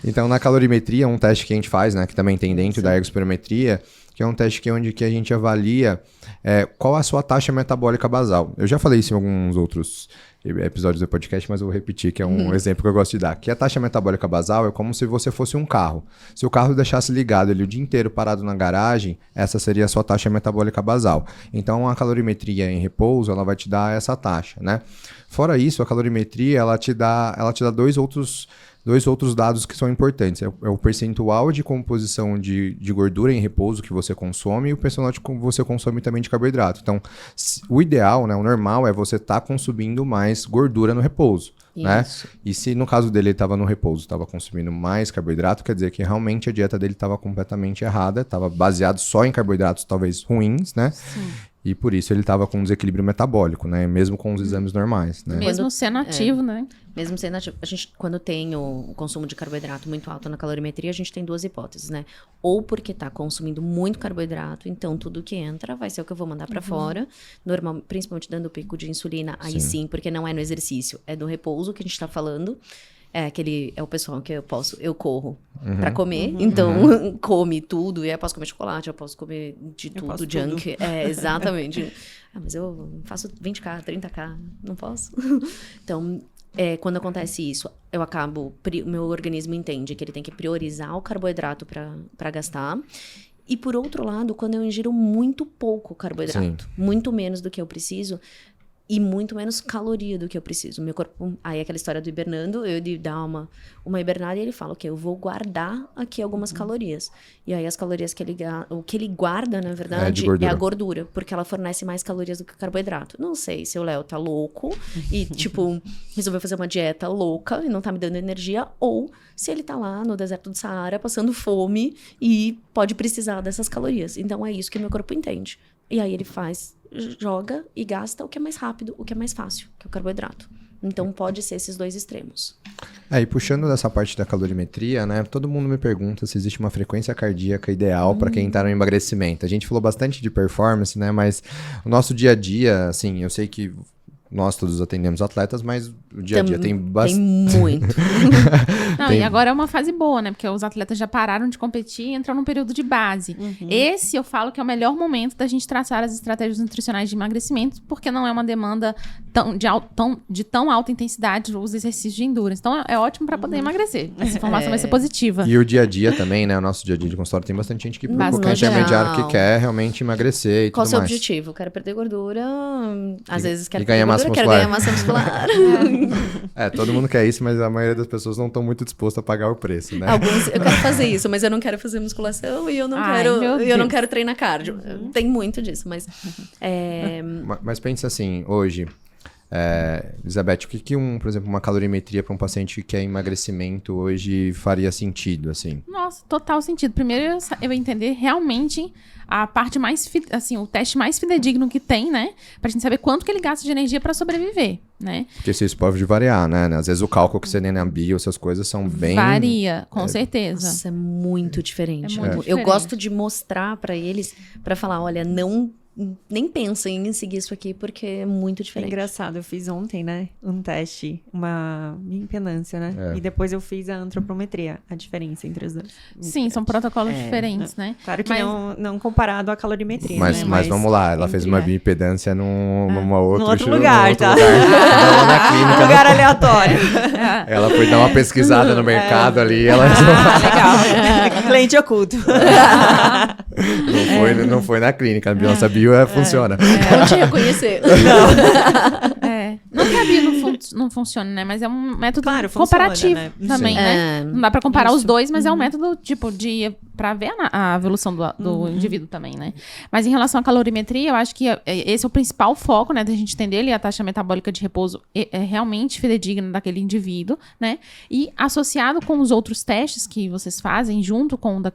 Então, na calorimetria, um teste que a gente faz, né? Que também tem dentro da ergospirometria, que é um teste onde a gente avalia qual a sua taxa metabólica basal. Eu já falei isso em alguns outros episódios do podcast, mas eu vou repetir, que é um exemplo que eu gosto de dar. Que a taxa metabólica basal é como se você fosse um carro. Se o carro deixasse ligado ele o dia inteiro parado na garagem, essa seria a sua taxa metabólica basal. Então, a calorimetria em repouso, ela vai te dar essa taxa, né? Fora isso, a calorimetria, ela te dá dois outros dados que são importantes. É o percentual de composição de gordura em repouso que você consome e o percentual que você consome também de carboidrato. Então, o ideal, né, o normal é você estar consumindo mais gordura no repouso. Né? E se no caso dele ele estava no repouso, estava consumindo mais carboidrato, quer dizer que realmente a dieta dele estava completamente errada, estava baseado só em carboidratos talvez ruins, né? Sim. E por isso ele estava com um desequilíbrio metabólico, né? Mesmo com os exames normais, né? Mesmo sendo ativo, né? Mesmo sendo ativo. A gente, quando tem o consumo de carboidrato muito alto na calorimetria, a gente tem duas hipóteses, né? Ou porque tá consumindo muito carboidrato, então tudo que entra vai ser o que eu vou mandar para fora. Principalmente dando pico de insulina, aí sim, porque não é no exercício, é do repouso que a gente tá falando. É o pessoal que eu corro pra comer, então come tudo, e aí eu posso comer chocolate, eu posso comer de tudo, junk. Exatamente. Mas eu faço 20k, 30k, não posso. Então, quando acontece isso, meu organismo entende que ele tem que priorizar o carboidrato pra gastar. E por outro lado, quando eu ingiro muito pouco carboidrato, muito menos do que eu preciso, e muito menos caloria do que eu preciso. Meu corpo... Aí aquela história do hibernando, ele dá uma hibernada e ele fala, ok, eu vou guardar aqui algumas calorias. E aí as calorias o que ele guarda, na verdade, é a gordura. Porque ela fornece mais calorias do que o carboidrato. Não sei se o Léo tá louco e, tipo, resolveu fazer uma dieta louca e não tá me dando energia. Ou se ele tá lá no deserto do Saara, passando fome e pode precisar dessas calorias. Então é isso que meu corpo entende. E aí ele joga e gasta o que é mais rápido, o que é mais fácil, que é o carboidrato. Então pode ser esses dois extremos. E puxando dessa parte da calorimetria, né? Todo mundo me pergunta se existe uma frequência cardíaca ideal para quem tá no emagrecimento. A gente falou bastante de performance, né? Mas o nosso dia a dia, assim, eu sei que nós todos atendemos atletas, mas o dia a dia tem bastante. Tem muito. Não, e agora é uma fase boa, né? Porque os atletas já pararam de competir e entram num período de base. Esse eu falo que é o melhor momento da gente traçar as estratégias nutricionais de emagrecimento, porque não é uma demanda de tão alta intensidade os exercícios de endurance. Então é ótimo para poder emagrecer. Essa informação vai ser positiva. E o dia a dia também, né? O nosso dia a dia de consultório tem bastante gente que procura intermediário que quer realmente emagrecer e Qual tudo mais. Qual o seu objetivo? Quero perder gordura, às vezes quero ganhar massa quero ganhar massa muscular. Todo mundo quer isso, mas a maioria das pessoas não estão muito dispostas a pagar o preço, né? Alguns, eu quero fazer isso, mas eu não quero fazer musculação e eu não quero treinar cardio. Tem muito disso, mas... Mas pensa assim, hoje... Elizabeth, o que por exemplo, uma calorimetria para um paciente que quer emagrecimento hoje faria sentido, assim? Nossa, total sentido. Primeiro, eu vou entender realmente a parte mais, assim, o teste mais fidedigno que tem, né? Pra gente saber quanto que ele gasta de energia pra sobreviver, né? Porque isso pode variar, né? Às vezes o cálculo que você tem na bio, essas coisas são bem... Varia, com certeza. Nossa, é muito diferente. Diferente. Eu gosto de mostrar pra eles, pra falar, olha, nem pensem em seguir isso aqui, porque é muito diferente. Engraçado, eu fiz ontem, né, um teste, uma impedância, né? E depois eu fiz a antropometria, a diferença entre os dois. Sim, são protocolos diferentes, né? Claro que não comparado à calorimetria, mas vamos lá, ela fez uma bioimpedância num outro lugar, tá? Na clínica, lugar aleatório. Ela foi dar uma pesquisada no mercado ali, ela... legal. Cliente oculto. Não foi na clínica, a nossa bio funciona. Não te reconhecer. Não que a bio não funcione, né? Mas é um método Claro, comparativo funciona, né? também, Sim. né? Não dá pra comparar os Isso. dois, mas é um método, tipo, pra ver a evolução do indivíduo também, né? Mas em relação à calorimetria, eu acho que esse é o principal foco, né? Da gente entender ali a taxa metabólica de repouso é realmente fidedigna daquele indivíduo, né? E associado com os outros testes que vocês fazem, junto com o da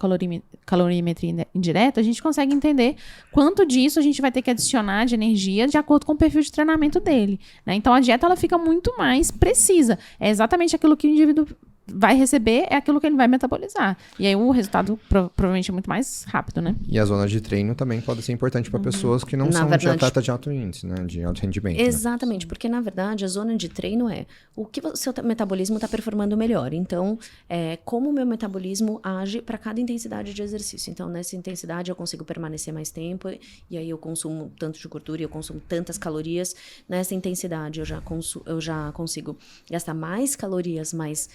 calorimetria indireta, a gente consegue entender quanto disso a gente vai ter que adicionar de energia de acordo com o perfil de treinamento dele, né? Então, a dieta, ela fica muito mais precisa. É exatamente aquilo que o indivíduo vai receber, é aquilo que ele vai metabolizar. E aí, o resultado provavelmente é muito mais rápido, né? E as zonas de treino também podem ser importantes para pessoas que não Na são de verdade- atleta de alto índice, né? De alto rendimento. Né? Exatamente, porque na verdade a zona de treino é o que o seu metabolismo está performando melhor. Então, como o meu metabolismo age para cada intensidade de exercício. Então, nessa intensidade eu consigo permanecer mais tempo e aí eu consumo tanto de gordura e eu consumo tantas calorias. Nessa intensidade eu já consigo gastar mais calorias, mas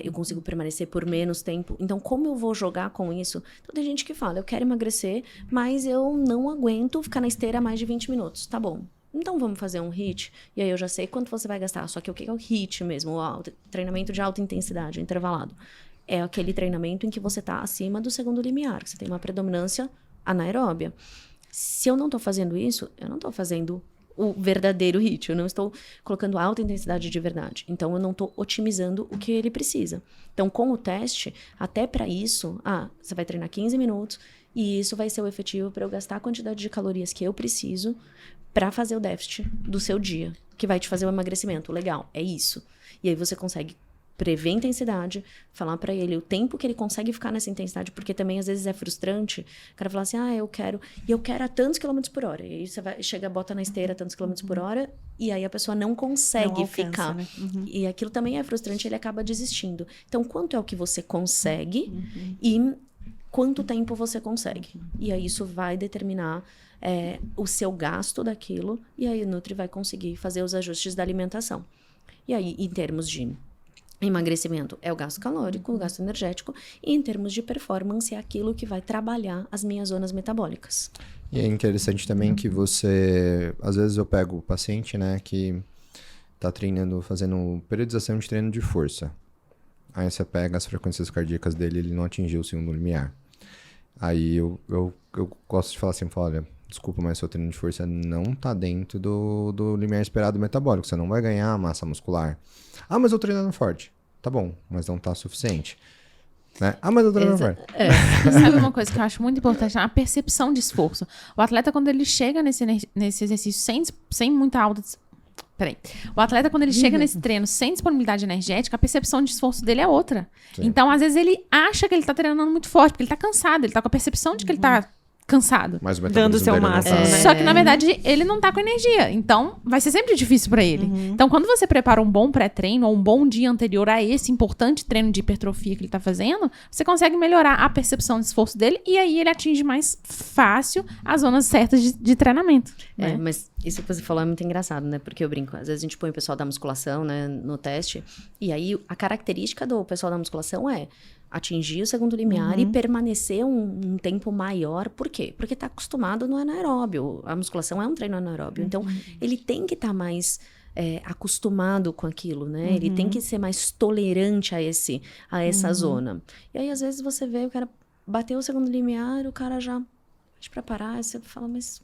eu consigo permanecer por menos tempo. Então, como eu vou jogar com isso? Então, tem gente que fala, eu quero emagrecer, mas eu não aguento ficar na esteira mais de 20 minutos. Tá bom. Então, vamos fazer um HIIT? E aí eu já sei quanto você vai gastar. Só que o que é o HIIT mesmo? O treinamento de alta intensidade, intervalado. É aquele treinamento em que você está acima do segundo limiar, que você tem uma predominância anaeróbia. Se eu não estou fazendo isso, eu não estou fazendo o verdadeiro HIIT. Eu não estou colocando alta intensidade de verdade. Então, eu não estou otimizando o que ele precisa. Então, com o teste, até para isso, você vai treinar 15 minutos e isso vai ser o efetivo para eu gastar a quantidade de calorias que eu preciso para fazer o déficit do seu dia, que vai te fazer o emagrecimento. Legal, é isso. E aí você consegue prever a intensidade, falar para ele o tempo que ele consegue ficar nessa intensidade, porque também às vezes é frustrante. O cara fala assim, eu quero a tantos quilômetros por hora. E aí você chega, bota na esteira a tantos quilômetros por hora, e aí a pessoa não consegue Não alcança, ficar. né? E aquilo também é frustrante, ele acaba desistindo. Então, quanto é o que você consegue e quanto tempo você consegue? E aí isso vai determinar o seu gasto daquilo, e aí o Nutri vai conseguir fazer os ajustes da alimentação. E aí, em termos de emagrecimento, é o gasto calórico, o gasto energético, e em termos de performance, é aquilo que vai trabalhar as minhas zonas metabólicas. E é interessante também que você... Às vezes eu pego o paciente, né, que tá treinando, fazendo periodização de treino de força. Aí você pega as frequências cardíacas dele, ele não atingiu o segundo limiar. Aí eu gosto de falar assim, olha, desculpa, mas seu treino de força não tá dentro do limiar esperado metabólico. Você não vai ganhar massa muscular. Mas eu treinando forte. Tá bom, mas não tá suficiente. Né? Mas eu treinando forte. Sabe uma coisa que eu acho muito importante? A percepção de esforço. O atleta, quando ele chega nesse exercício sem muita alta... O atleta, quando ele chega nesse treino sem disponibilidade energética, a percepção de esforço dele é outra. Sim. Então, às vezes, ele acha que ele tá treinando muito forte, porque ele tá cansado, ele tá com a percepção de que ele tá cansado. Mas o Dando o metabolismo seu dele não máximo, tá. né? Só que, na verdade, ele não tá com energia. Então, vai ser sempre difícil pra ele. Então, quando você prepara um bom pré-treino ou um bom dia anterior a esse importante treino de hipertrofia que ele tá fazendo, você consegue melhorar a percepção de esforço dele e aí ele atinge mais fácil as zonas certas de treinamento. Né? Mas isso que você falou é muito engraçado, né? Porque eu brinco, às vezes a gente põe o pessoal da musculação, né, no teste, e aí a característica do pessoal da musculação é atingir o segundo limiar e permanecer um tempo maior. Por quê? Porque está acostumado no anaeróbio. A musculação é um treino anaeróbio. Então, ele tem que estar mais acostumado com aquilo, né? Ele tem que ser mais tolerante a essa zona. E aí, às vezes, você vê o cara bateu o segundo limiar, o cara já pede pra parar, aí você fala, mas...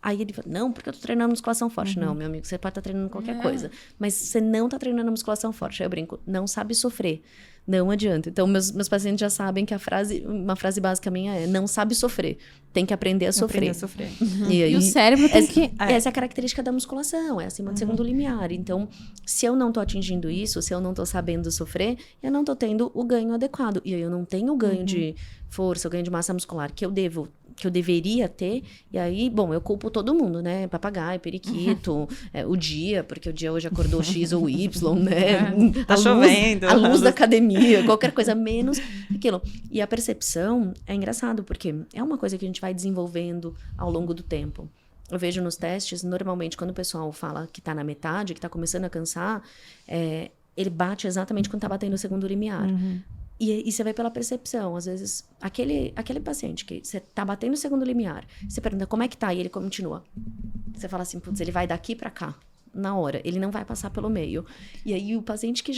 Aí ele fala, não, porque eu tô treinando musculação forte. Não, meu amigo, você pode estar treinando qualquer coisa. Mas você não tá treinando musculação forte. Aí eu brinco, não sabe sofrer. Não adianta. Então, meus pacientes já sabem que uma frase básica minha é, não sabe sofrer. Tem que aprender a sofrer. E, aí, E o cérebro tem que... Essa é a característica da musculação, é acima do segundo limiar. Então, se eu não tô atingindo isso, se eu não tô sabendo sofrer, eu não tô tendo o ganho adequado. E aí eu não tenho o ganho de força, o ganho de massa muscular que eu deveria ter, e aí, bom, eu culpo todo mundo, né? Papagaio, periquito, o dia, porque o dia hoje acordou X ou Y, né? Tá chovendo. A luz da academia, qualquer coisa menos aquilo. E a percepção é engraçado, porque é uma coisa que a gente vai desenvolvendo ao longo do tempo. Eu vejo nos testes, normalmente, quando o pessoal fala que tá na metade, que tá começando a cansar, ele bate exatamente quando tá batendo o segundo limiar. E você vai pela percepção. Às vezes, aquele paciente que você tá batendo o segundo limiar, você pergunta como é que tá, e ele continua. Você fala assim, putz, ele vai daqui pra cá. na hora. Ele não vai passar pelo meio. E aí o paciente que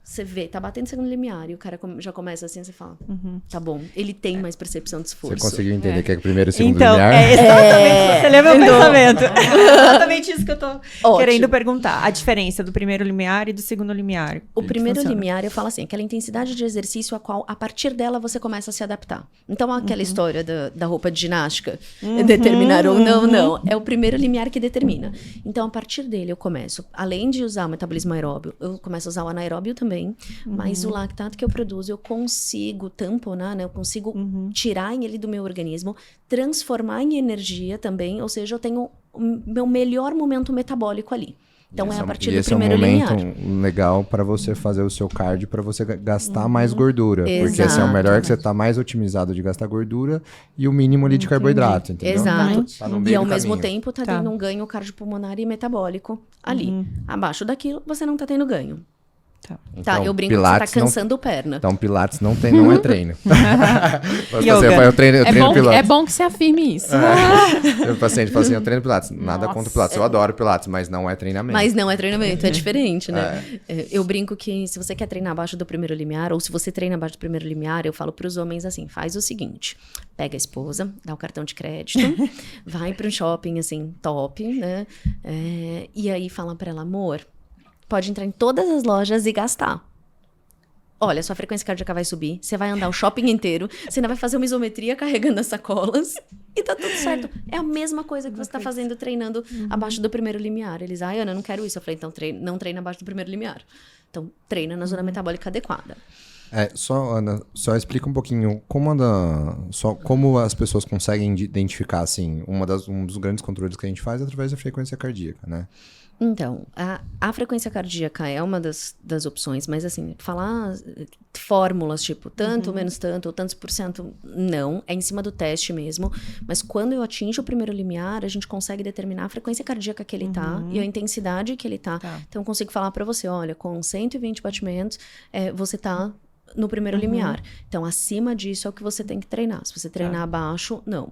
você vê, tá batendo segundo limiar e o cara já começa assim, você fala, tá bom, ele tem mais percepção de esforço. Você conseguiu entender que é o primeiro e o segundo Então, limiar? exatamente, você leu meu pensamento. Exatamente isso que eu tô querendo perguntar. A diferença do primeiro limiar e do segundo limiar. O primeiro limiar, eu falo assim, aquela intensidade de exercício a partir dela você começa a se adaptar. Então, aquela história da roupa de ginástica, determinar ou não. É o primeiro limiar que determina. Então, a partir dele eu começo, além de usar o metabolismo aeróbio, eu começo a usar o anaeróbio também, mas o lactato que eu produzo, eu consigo tamponar, né? Eu consigo tirar ele do meu organismo, transformar em energia também, ou seja, eu tenho o meu melhor momento metabólico ali. Então, é a partir do primeiro limiar. Esse é um momento legal para você fazer o seu cardio, para você gastar mais gordura. Porque esse é o melhor que você tá mais otimizado de gastar gordura e o mínimo ali de carboidrato, entendeu? Exato. Tá no meio E ao do mesmo caminho. tempo tá tendo um ganho cardiopulmonar e metabólico ali. Abaixo daquilo, você não tá tendo ganho. Então, eu brinco que você tá cansando perna. Então, Pilates não é treino. Eu treino Pilates. É bom que você afirme isso. O paciente fala assim, eu treino Pilates. Nada contra o Pilates. Eu adoro Pilates, mas não é treinamento. Mas não é treinamento, é diferente, né? Eu brinco que se você quer treinar abaixo do primeiro limiar, ou se você treina abaixo do primeiro limiar, eu falo pros homens assim, faz o seguinte, pega a esposa, dá o cartão de crédito, vai pro shopping, assim, top, né? E aí fala pra ela, amor, pode entrar em todas as lojas e gastar. Olha, sua frequência cardíaca vai subir, você vai andar o shopping inteiro, você ainda vai fazer uma isometria carregando as sacolas e tá tudo certo. É a mesma coisa que você tá fazendo treinando abaixo do primeiro limiar. Eles, Ana, eu não quero isso. Eu falei, então não treina abaixo do primeiro limiar. Então, treina na zona metabólica adequada. Ana, explica um pouquinho como as pessoas conseguem identificar, assim, um dos grandes controles que a gente faz é através da frequência cardíaca, né? Então, a frequência cardíaca é uma das opções, mas assim, falar fórmulas, tipo, tanto, menos tanto, ou tantos por cento, não, é em cima do teste mesmo, mas quando eu atinjo o primeiro limiar, a gente consegue determinar a frequência cardíaca que ele tá e a intensidade que ele tá. Então, eu consigo falar pra você, olha, com 120 batimentos, você tá no primeiro limiar. Então, acima disso é o que você tem que treinar. Se você treinar abaixo, não.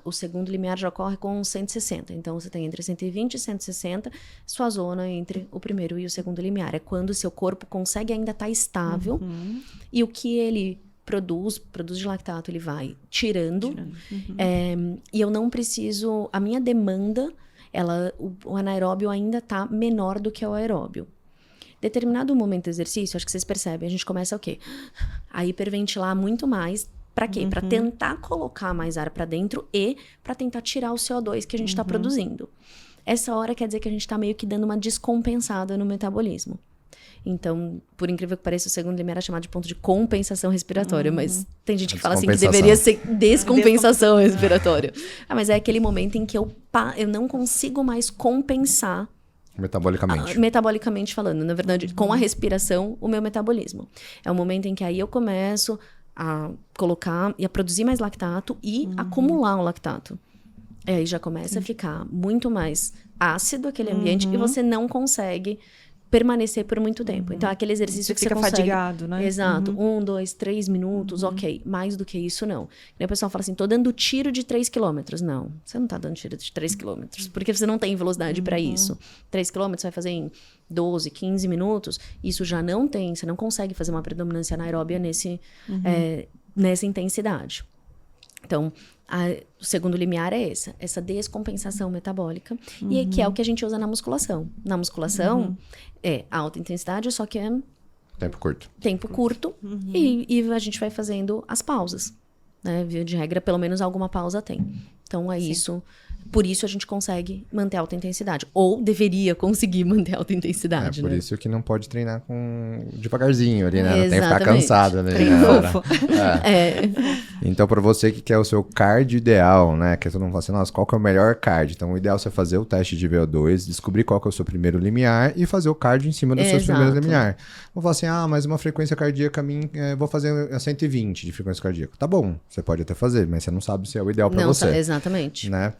O segundo limiar já ocorre com 160. Então, você tem entre 120 e 160, sua zona entre o primeiro e o segundo limiar. É quando o seu corpo consegue ainda estar estável e o que ele produz de lactato, ele vai tirando. E eu não preciso... A minha demanda, o anaeróbio ainda está menor do que o aeróbio. Determinado momento do exercício, acho que vocês percebem, a gente começa o quê? A hiperventilar muito mais. Pra quê? Pra tentar colocar mais ar pra dentro e pra tentar tirar o CO2 que a gente tá produzindo. Essa hora quer dizer que a gente tá meio que dando uma descompensada no metabolismo. Então, por incrível que pareça, o segundo limiar é chamado de ponto de compensação respiratória, mas tem gente que fala assim que deveria ser descompensação respiratória. Mas é aquele momento em que eu não consigo mais compensar metabolicamente falando, na verdade, com a respiração, o meu metabolismo. É o momento em que aí eu começo a colocar e a produzir mais lactato e acumular o lactato. Aí já começa a ficar muito mais ácido aquele ambiente e você não consegue permanecer por muito tempo. Então, aquele exercício que você fica consegue... fadigado, né? Exato. 1, 2, 3 minutos, ok. Mais do que isso, não. E aí o pessoal fala assim, tô dando tiro de 3 quilômetros. Não, você não tá dando tiro de 3 quilômetros, porque você não tem velocidade para isso. 3 quilômetros você vai fazer em 12, 15 minutos. Isso já não tem, você não consegue fazer uma predominância anaeróbia nessa intensidade. Então, o segundo limiar é essa descompensação metabólica, e que é o que a gente usa na musculação. Na musculação, é alta intensidade, só que é... Tempo curto, e a gente vai fazendo as pausas. Né? Via de regra, pelo menos alguma pausa tem. Então, isso... Por isso a gente consegue manter alta intensidade. Ou deveria conseguir manter alta intensidade, por né? isso que não pode treinar devagarzinho ali, né? Não tem que Exatamente. ficar cansado, né? Então, para você que quer o seu cardio ideal, né? Que todo mundo fala assim, nossa, qual que é o melhor cardio? Então, o ideal é você fazer o teste de VO2, descobrir qual que é o seu primeiro limiar e fazer o cardio em cima dos seus primeiros limiar. Vou falar assim, mas uma frequência cardíaca vou fazer a 120 de frequência cardíaca. Tá bom, você pode até fazer, mas você não sabe se é o ideal para você. Exatamente. Né?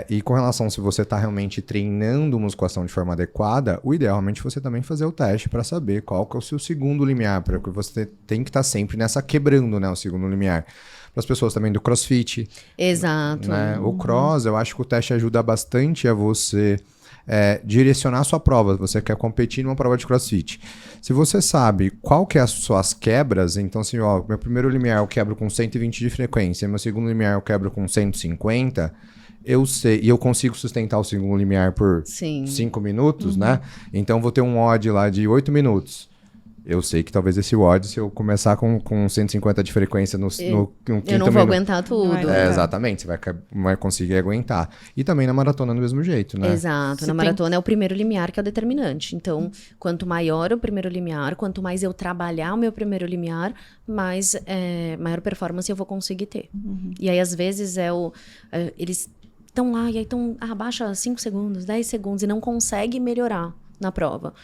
E com relação se você está realmente treinando musculação de forma adequada, o ideal é realmente você também fazer o teste para saber qual que é o seu segundo limiar, porque você tem que estar sempre nessa quebrando, né, o segundo limiar. Para as pessoas também do CrossFit. Exato. Né? O cross, eu acho que o teste ajuda bastante a você direcionar a sua prova. Você quer competir numa prova de CrossFit. Se você sabe qual que é as suas quebras, então assim, ó, meu primeiro limiar eu quebro com 120 de frequência, meu segundo limiar eu quebro com 150, eu sei, e eu consigo sustentar o segundo limiar por 5 minutos, né? Então vou ter um odd lá de 8 minutos. Eu sei que talvez esse odd, se eu começar com 150 de frequência no quinto minuto... Eu não vou aguentar tudo. Exatamente, você vai conseguir aguentar. E também na maratona do mesmo jeito, né? Exato, na maratona é o primeiro limiar que é o determinante. Então, quanto maior o primeiro limiar, quanto mais eu trabalhar o meu primeiro limiar, maior performance eu vou conseguir ter. E aí, às vezes, eles estão lá e aí estão, abaixa 5 segundos, 10 segundos e não consegue melhorar na prova.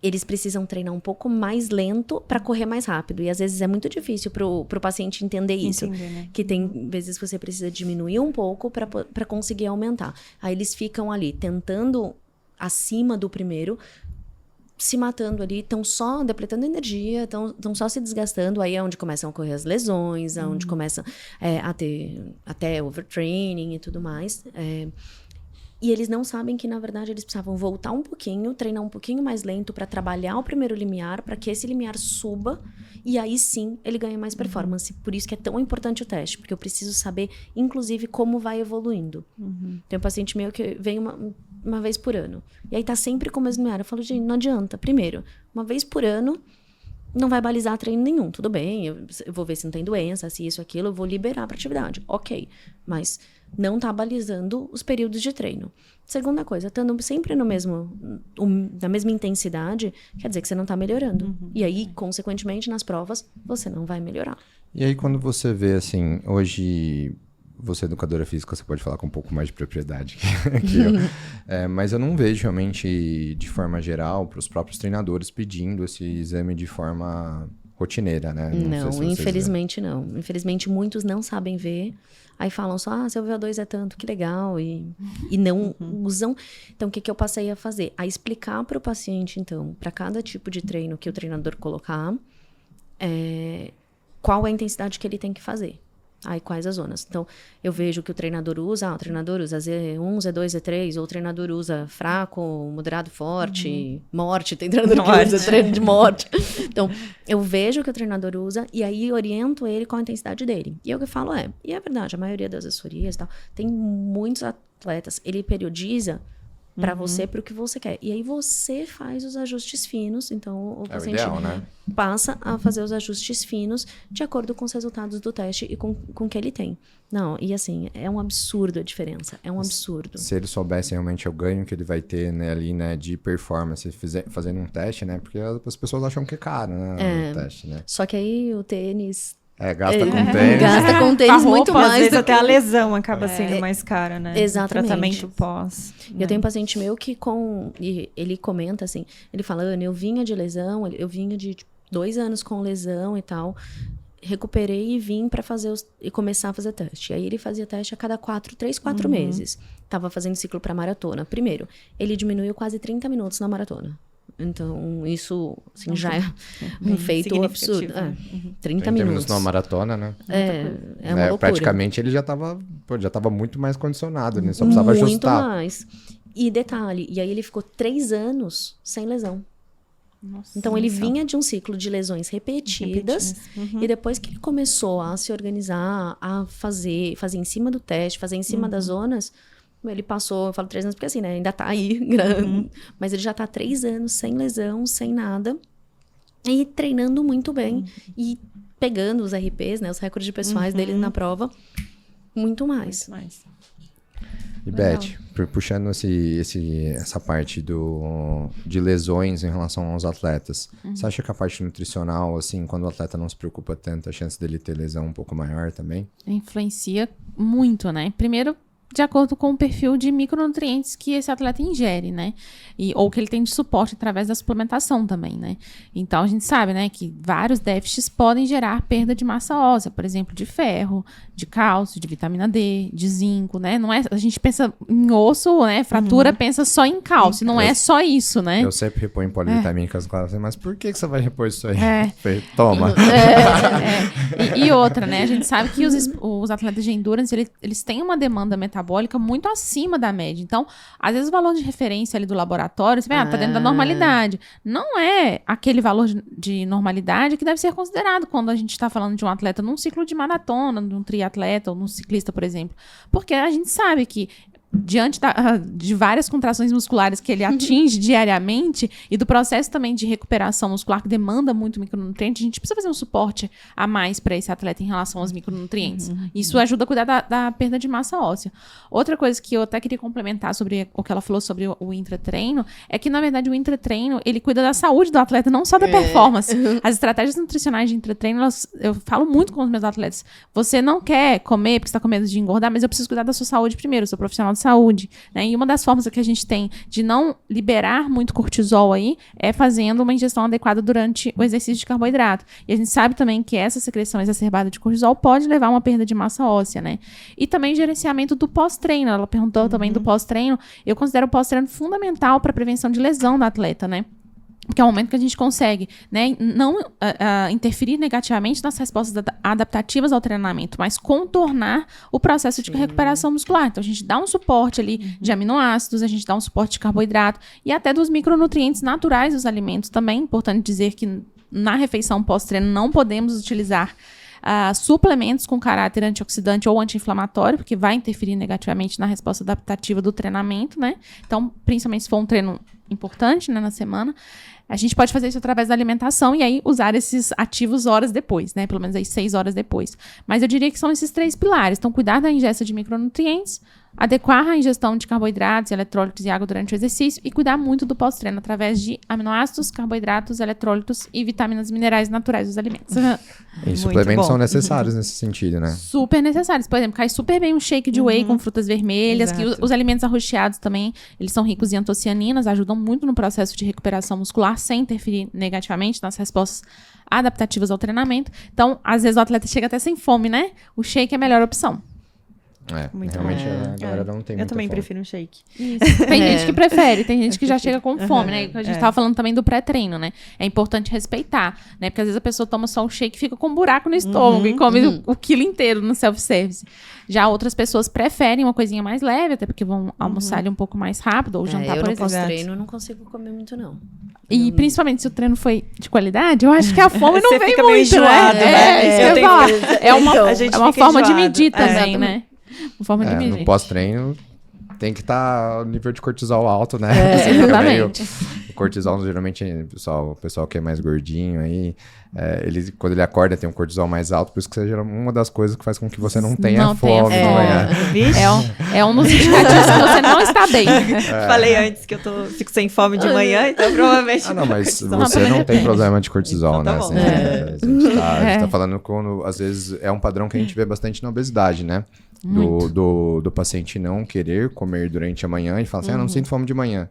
Eles precisam treinar um pouco mais lento para correr mais rápido. E às vezes é muito difícil pro paciente entender isso. Né? Que tem vezes que você precisa diminuir um pouco para conseguir aumentar. Aí eles ficam ali tentando acima do primeiro, se matando ali, estão só depletando energia, estão só se desgastando. Aí é onde começam a ocorrer as lesões, é onde começam a ter até overtraining e tudo mais. E eles não sabem que, na verdade, eles precisavam voltar um pouquinho, treinar um pouquinho mais lento para trabalhar o primeiro limiar, para que esse limiar suba e aí sim ele ganha mais performance. Por isso que é tão importante o teste, porque eu preciso saber, inclusive, como vai evoluindo. Tem um paciente meu que vem uma vez por ano, e aí tá sempre com o mesmo limiar. Eu falo, gente, não adianta. Primeiro, uma vez por ano, não vai balizar treino nenhum. Tudo bem, eu vou ver se não tem doença, se isso, aquilo, eu vou liberar para atividade. Ok, mas não tá balizando os períodos de treino. Segunda coisa, estando sempre na mesma intensidade, quer dizer que você não tá melhorando. E aí, consequentemente, nas provas, você não vai melhorar. E aí, quando você vê, assim, hoje... Você é educadora física, você pode falar com um pouco mais de propriedade que eu. Mas eu não vejo realmente, de forma geral, para os próprios treinadores pedindo esse exame de forma rotineira, né? Não, infelizmente não. Infelizmente, muitos não sabem ver. Aí falam só, seu VO2 é tanto, que legal. E não usam. Então, o que eu passei a fazer? A explicar para o paciente, então, para cada tipo de treino que o treinador colocar, qual é a intensidade que ele tem que fazer. Aí, quais as zonas? Então, eu vejo que o treinador usa Z1, Z2, Z3, ou o treinador usa fraco, moderado, forte, morte, tem treinador que usa treino de morte. Então, eu vejo que o treinador usa e aí oriento ele com a intensidade dele. E eu que falo e é verdade, a maioria das assessorias e tal, tem muitos atletas, ele periodiza para você, para o que você quer. E aí você faz os ajustes finos. Então, o paciente ideal, né? passa a fazer os ajustes finos de acordo com os resultados do teste e com o que ele tem. Não, e assim, é um absurdo a diferença. É um absurdo. Se ele soubesse realmente o ganho que ele vai ter, né, ali, né, de performance fazendo um teste, né? Porque as pessoas acham que é caro, né? O teste, né? Só que aí o tênis... Gasta com tênis. Gasta com tênis muito mais. Às vezes até a lesão acaba sendo mais cara, né? Exatamente. O tratamento pós. Eu tenho um paciente meu que ele comenta assim, ele fala, Ana, eu vinha de lesão, eu vinha de 2 anos com lesão e tal, recuperei e vim para e começar a fazer teste. Aí ele fazia teste a cada 3, 4 meses. Tava fazendo ciclo para maratona. Primeiro, ele diminuiu quase 30 minutos na maratona. Então, isso assim, já é um feito absurdo. 30 minutos numa maratona, né? É uma loucura. Praticamente ele já tava muito mais condicionado, né? Só precisava ajustar. Muito mais. E detalhe, e aí ele ficou 3 anos sem lesão. Nossa, então, ele vinha de um ciclo de lesões repetidas. E depois que ele começou a se organizar, a fazer em cima do teste, fazer em cima das zonas... Ele passou, eu falo 3 anos porque assim, né? Ainda tá aí, mas ele já tá 3 anos sem lesão, sem nada. E treinando muito bem. E pegando os RPs, né? Os recordes pessoais dele na prova. Muito mais. E Beth, puxando essa parte de lesões em relação aos atletas, você acha que a parte nutricional, assim, quando o atleta não se preocupa tanto, a chance dele ter lesão é um pouco maior também? Influencia muito, né? Primeiro, de acordo com o perfil de micronutrientes que esse atleta ingere, né? Ou que ele tem de suporte através da suplementação também, né? Então, a gente sabe, né, que vários déficits podem gerar perda de massa óssea, por exemplo, de ferro, de cálcio, de vitamina D, de zinco, né? Não é, a gente pensa em osso, né? Fratura, pensa só em cálcio, não é só isso, né? Eu sempre reponho polivitamínicas, mas por que você vai repor isso aí? Toma! E outra, né? A gente sabe que os atletas de endurance, eles têm uma demanda metabólica metabólica muito acima da média. Então, às vezes o valor de referência ali do laboratório, você vê, tá dentro da normalidade. Não é aquele valor de normalidade que deve ser considerado quando a gente está falando de um atleta num ciclo de maratona, de um triatleta ou num ciclista, por exemplo. Porque a gente sabe que diante de várias contrações musculares que ele atinge diariamente e do processo também de recuperação muscular que demanda muito micronutriente, a gente precisa fazer um suporte a mais para esse atleta em relação aos micronutrientes. Isso ajuda a cuidar da perda de massa óssea. Outra coisa que eu até queria complementar sobre o que ela falou sobre o intratreino é que, na verdade, o intratreino, ele cuida da saúde do atleta, não só da performance. As estratégias nutricionais de intratreino, eu falo muito com os meus atletas. Você não quer comer porque está com medo de engordar, mas eu preciso cuidar da sua saúde primeiro, eu sou profissional de saúde, né? E uma das formas que a gente tem de não liberar muito cortisol aí é fazendo uma ingestão adequada durante o exercício de carboidrato. E a gente sabe também que essa secreção exacerbada de cortisol pode levar a uma perda de massa óssea, né? E também gerenciamento do pós-treino. Ela perguntou também do pós-treino. Eu considero o pós-treino fundamental para a prevenção de lesão do atleta, né? Porque é o momento que a gente consegue, né, não interferir negativamente nas respostas adaptativas ao treinamento, mas contornar o processo de recuperação muscular. Então, a gente dá um suporte ali de aminoácidos, a gente dá um suporte de carboidrato e até dos micronutrientes naturais dos alimentos também. Importante dizer que na refeição pós-treino não podemos utilizar suplementos com caráter antioxidante ou anti-inflamatório, porque vai interferir negativamente na resposta adaptativa do treinamento, né? Então, principalmente se for um treino importante, né, na semana, a gente pode fazer isso através da alimentação e aí usar esses ativos horas depois, né? Pelo menos aí 6 horas depois. Mas eu diria que são esses 3 pilares. Então, cuidar da ingesta de micronutrientes, adequar a ingestão de carboidratos, eletrólitos e água durante o exercício e cuidar muito do pós-treino através de aminoácidos, carboidratos, eletrólitos e vitaminas minerais naturais dos alimentos. E suplementos são necessários nesse sentido, né? Super necessários. Por exemplo, cai super bem um shake de whey com frutas vermelhas, que os alimentos arroxeados também, eles são ricos em antocianinas, ajudam muito no processo de recuperação muscular, sem interferir negativamente nas respostas adaptativas ao treinamento. Então, às vezes o atleta chega até sem fome, né? O shake é a melhor opção. Muito realmente bom. a galera não tem muita Eu também fome. prefiro um shake. Tem gente que prefere, tem gente que já chega com fome, né? A gente tava falando também do pré-treino, né? É importante respeitar, né? Porque às vezes a pessoa toma só um shake e fica com um buraco no estômago e come o quilo inteiro no self-service. Já outras pessoas preferem uma coisinha mais leve, até porque vão almoçar ali um pouco mais rápido ou jantar, eu por no exemplo. pós-treino eu não consigo comer muito, não. E principalmente se o treino foi de qualidade, eu acho que a fome não Você vem fica muito, meio enjoado, né? isso que eu ia falar. É uma fica forma de enjoado. medir também, né? Uma forma de medir. No pós-treino tem que estar o nível de cortisol alto, né? Exatamente. O cortisol, geralmente, o pessoal que é mais gordinho aí, quando ele acorda tem um cortisol mais alto, por isso que seja uma das coisas que faz com que você não tenha fome de manhã. É um dos indicativos que você não está bem. Falei antes que fico sem fome de manhã, então provavelmente... não, mas você não tem problema de cortisol, então, né? tá bom. A gente tá falando quando, às vezes, é um padrão que a gente vê bastante na obesidade, né? Do paciente não querer comer durante a manhã e falar assim, não sinto fome de manhã.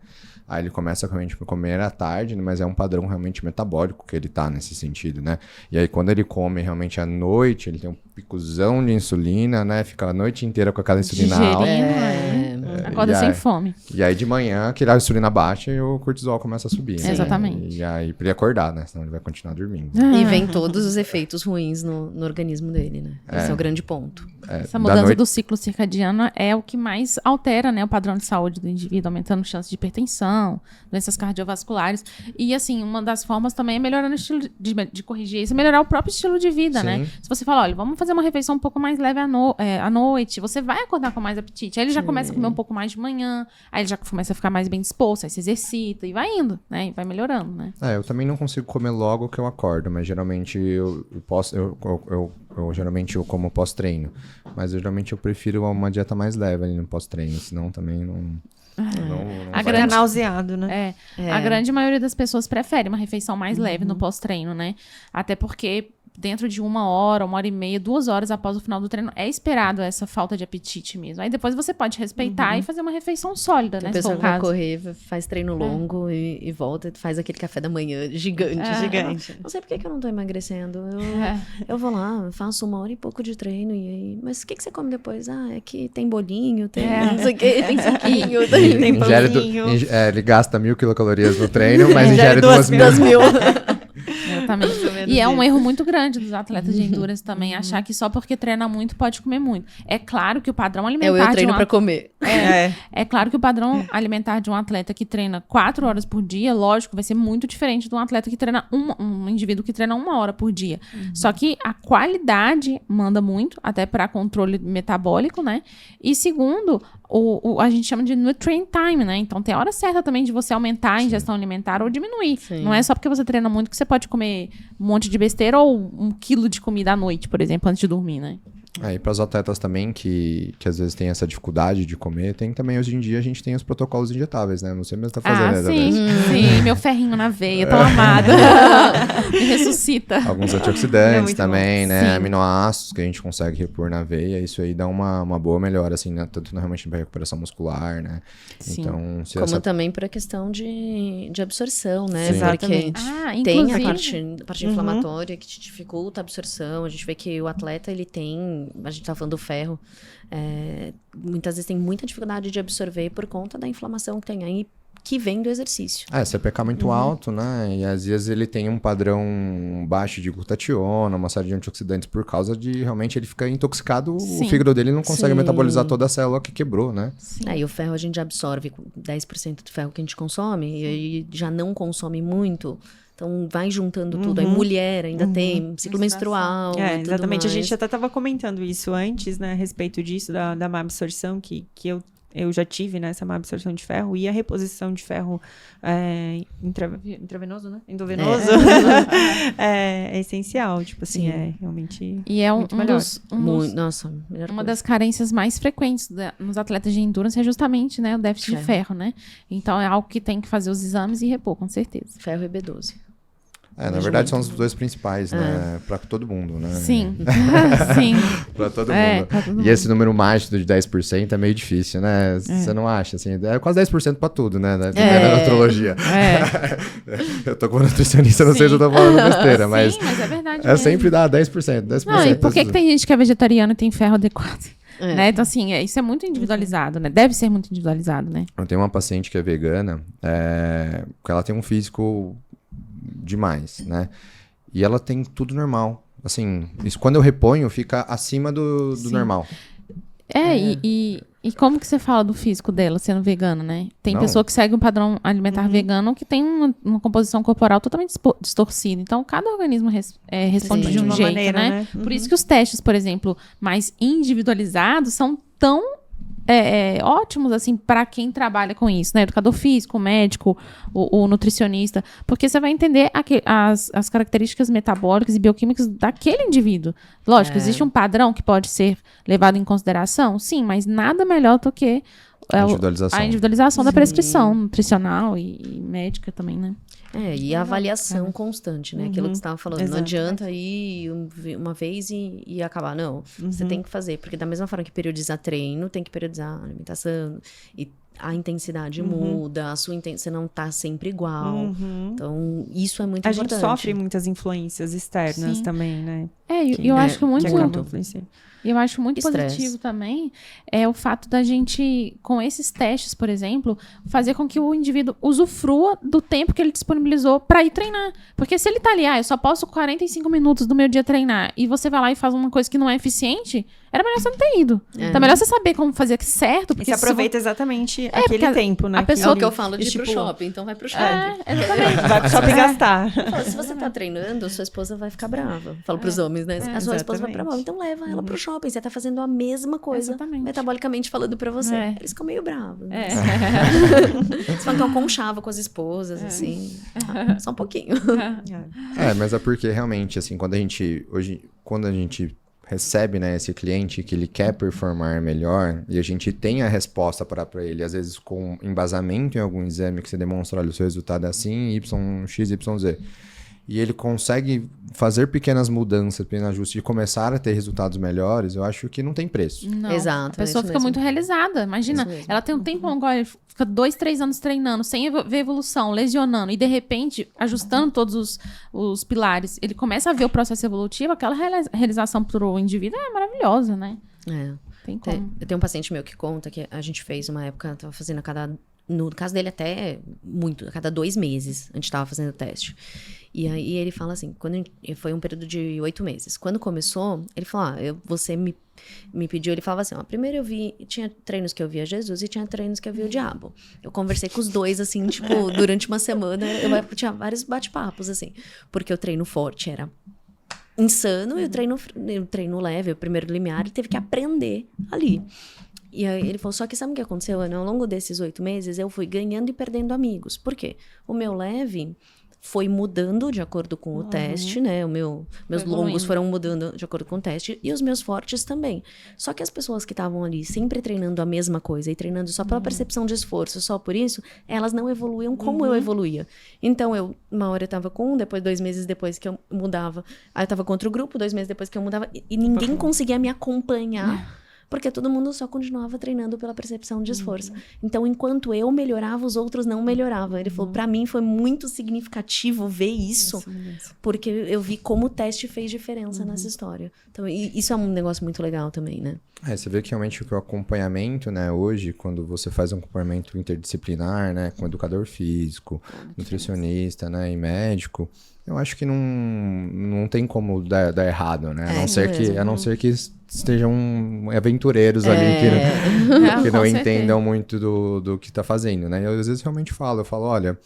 Aí ele começa realmente a comer à tarde, mas é um padrão realmente metabólico que ele tá nesse sentido, né? E aí quando ele come realmente à noite, ele tem um picozão de insulina, né? Fica a noite inteira com aquela insulina alta. Acorda sem fome. E aí de manhã, que a insulina baixa e o cortisol começa a subir. Né? Exatamente. E aí pra ele acordar, né? Senão ele vai continuar dormindo. E vem todos os efeitos ruins no organismo dele, né? Esse é o grande ponto. Essa mudança do ciclo circadiano é o que mais altera, né, o padrão de saúde do indivíduo, aumentando chances de hipertensão, doenças cardiovasculares. E, assim, uma das formas também é melhorando o estilo de corrigir isso, é melhorar o próprio estilo de vida, né? Se você fala, olha, vamos fazer uma refeição um pouco mais leve à noite, você vai acordar com mais apetite. Aí ele já começa a comer um pouco mais de manhã, aí ele já começa a ficar mais bem disposto, aí se exercita e vai indo, né? E vai melhorando, né? Eu também não consigo comer logo que eu acordo, mas geralmente eu geralmente eu como pós-treino. Mas geralmente eu prefiro uma dieta mais leve ali no pós-treino, senão também não Fica nauseado, né? A grande maioria das pessoas prefere uma refeição mais leve no pós-treino, né? Até porque dentro de 1 hora, 1h30, 2 horas após o final do treino, é esperado essa falta de apetite mesmo. Aí depois você pode respeitar e fazer uma refeição sólida, né? A pessoa vai correr, faz treino longo e volta, faz aquele café da manhã gigante. Não sei por que eu não tô emagrecendo. Eu vou lá, faço 1 hora e pouco de treino e aí... Mas o que você come depois? É que tem bolinho, tem não sei o que, tem suquinho, tem pãozinho. Ele gasta 1.000 quilocalorias no treino, mas ingere 2.000. Exatamente. Mais ou menos E é um isso. erro muito grande dos atletas de endurance também, achar que só porque treina muito pode comer muito. É claro que o padrão alimentar Eu de treino um pra comer. É claro que o padrão alimentar de um atleta que treina 4 horas por dia, lógico, vai ser muito diferente de um atleta que treina um indivíduo que treina 1 hora por dia. Só que a qualidade manda muito, até para controle metabólico, né? E segundo, a gente chama de nutrient time, né? Então tem a hora certa também de você aumentar a ingestão alimentar ou diminuir. Sim. Não é só porque você treina muito que você pode comer um monte de besteira ou 1 quilo de comida à noite, por exemplo, antes de dormir, né? E para os atletas também que às vezes tem essa dificuldade de comer, tem também hoje em dia a gente tem os protocolos injetáveis, né? Você mesmo tá fazendo, né, sim, Tati? sim, meu ferrinho na veia, tão amado. Me ressuscita. Alguns É antioxidantes muito também, bom. né? Sim. Aminoácidos que a gente consegue repor na veia. Isso aí dá uma boa melhora, assim, né? Tanto realmente para recuperação muscular, né? Sim. Então, se Como essa... também por a questão de absorção, né? Sim. Exatamente. Porque tem Inclusive, a parte inflamatória que te dificulta a absorção. A gente vê que o atleta, ele tem... A gente tá falando do ferro. Muitas vezes tem muita dificuldade de absorver por conta da inflamação que tem aí, que vem do exercício. CPK muito alto, né? E às vezes ele tem um padrão baixo de glutationa, uma série de antioxidantes por causa de realmente ele fica intoxicado, Sim. o fígado dele não consegue Sim. metabolizar toda a célula que quebrou, né? sim. E o ferro a gente absorve 10% do ferro que a gente consome, e aí já não consome muito. Então vai juntando tudo. Aí mulher ainda tem ciclo menstrual. e tudo Exatamente. A mais. gente até estava comentando isso antes, né? A respeito disso, da má absorção que eu já tive, né? Essa má absorção de ferro e a reposição de ferro intravenoso, né? Endovenoso. É essencial. Tipo assim, Sim. realmente E é muito melhor. Nossa, melhor Uma coisa. das carências mais frequentes nos atletas de endurance é justamente, né, o déficit de ferro, né? Então é algo que tem que fazer os exames e repor, com certeza. Ferro e B12. Na verdade são os dois principais, né? Pra todo mundo, né? Sim, sim. Pra todo É, mundo. pra todo E mundo. esse número mágico de 10% é meio difícil, né? Você não acha, assim? É quase 10% pra tudo, né? Dependendo da nutrologia. Eu tô com nutricionista, não sei se eu tô falando besteira, mas... Sim, mas é verdade É mesmo. sempre dar 10%, 10%. Não, e por que tem gente que é vegetariana e tem ferro adequado? É. Né? Então, assim, isso é muito individualizado, né? Deve ser muito individualizado, né? Eu tenho uma paciente que é vegana, porque ela tem um físico demais, né? E ela tem tudo normal. Assim, isso quando eu reponho, fica acima do normal. E como que você fala do físico dela sendo vegana, né? Tem Não. pessoa que segue um padrão alimentar vegano que tem uma composição corporal totalmente distorcida. Então, cada organismo responde Sim. de um uma jeito, maneira, né? né? Por isso que os testes, por exemplo, mais individualizados são tão ótimos, assim, para quem trabalha com isso, né? Educador físico, o médico, o nutricionista, porque você vai entender as características metabólicas e bioquímicas daquele indivíduo. Lógico, existe um padrão que pode ser levado em consideração, sim, mas nada melhor do que Individualização. a individualização da prescrição nutricional e médica também, né? E a avaliação constante, né? Aquilo que você estava falando. Não Exato. adianta ir uma vez e acabar. Não, você tem que fazer. Porque da mesma forma que periodizar treino, tem que periodizar a alimentação. E a intensidade muda, você não tá sempre igual. Então, isso é muito A importante. gente sofre muitas influências externas Sim. também, né? E eu acho que muito... Que acabam influenciando. E eu acho muito Estresse. positivo também o fato da gente, com esses testes, por exemplo, fazer com que o indivíduo usufrua do tempo que ele disponibilizou para ir treinar. Porque se ele tá ali, eu só posso 45 minutos do meu dia treinar, e você vai lá e faz uma coisa que não é eficiente, era melhor você não ter ido. Então é melhor você saber como fazer certo. E Porque você se aproveita exatamente aquele porque tempo, né? a pessoa É o que que eu falo de ir pro tipo, shopping. Então vai pro shopping. exatamente. vai pro shopping gastar. Eu falo, se você tá treinando, sua esposa vai ficar brava. Falo pros homens, né? A sua esposa vai ficar brava. Então leva ela pro shopping. Você tá fazendo a mesma coisa, Exatamente. metabolicamente falando pra você. Eles ficam meio bravos. Eles falam que é um conchava com as esposas, assim. Só um pouquinho. Mas é porque realmente, assim, quando a gente recebe, né, esse cliente que ele quer performar melhor e a gente tem a resposta para ele, às vezes com embasamento em algum exame que você demonstra, olha, o seu resultado é assim, X, Y, Z. E ele consegue fazer pequenas mudanças, pequenos ajustes e começar a ter resultados melhores, eu acho que não tem preço. Não, Exato, a pessoa é isso fica mesmo. muito realizada. Imagina, Isso mesmo. ela tem um tempo agora, fica 2, 3 anos treinando, sem ver evolução, lesionando, e de repente, ajustando todos os pilares, ele começa a ver o processo evolutivo, aquela realização pro indivíduo é maravilhosa, né? Tem como. Eu tenho um paciente meu que conta que a gente fez uma época, tava fazendo a cada No caso dele, até muito, a cada 2 meses a gente tava fazendo teste. E aí ele fala assim, foi um período de 8 meses. Quando começou, ele falou, você me pediu, ele falava assim, primeiro tinha treinos que eu via Jesus e tinha treinos que eu via o diabo. Eu conversei com os dois, assim, tipo, durante uma semana, eu tinha vários bate-papos, assim, porque o treino forte era insano e o treino leve, o primeiro limiar, ele teve que aprender ali. E aí ele falou, só que sabe o que aconteceu, Ana? Ao longo desses 8 meses, eu fui ganhando e perdendo amigos. Por quê? O meu leve foi mudando de acordo com o teste, né? Meus longos foram mudando de acordo com o teste e os meus fortes também. Só que as pessoas que estavam ali sempre treinando a mesma coisa e treinando só pela percepção de esforço, só por isso, elas não evoluíam como eu evoluía. Então, uma hora eu tava com um, depois 2 meses depois que eu mudava, aí eu tava com outro grupo, 2 meses depois que eu mudava, e ninguém conseguia me acompanhar. Porque todo mundo só continuava treinando pela percepção de esforço. Então, enquanto eu melhorava, os outros não melhoravam. Ele falou, pra mim foi muito significativo ver isso, porque eu vi como o teste fez diferença nessa história. Então, isso é um negócio muito legal também, né? Você vê que realmente o acompanhamento, né, hoje, quando você faz um acompanhamento interdisciplinar, né, com educador físico, nutricionista, né, e médico, eu acho que não tem como dar errado, né? A não ser que estejam aventureiros ali que não entendam muito do que tá fazendo, né? Eu às vezes realmente eu falo, olha,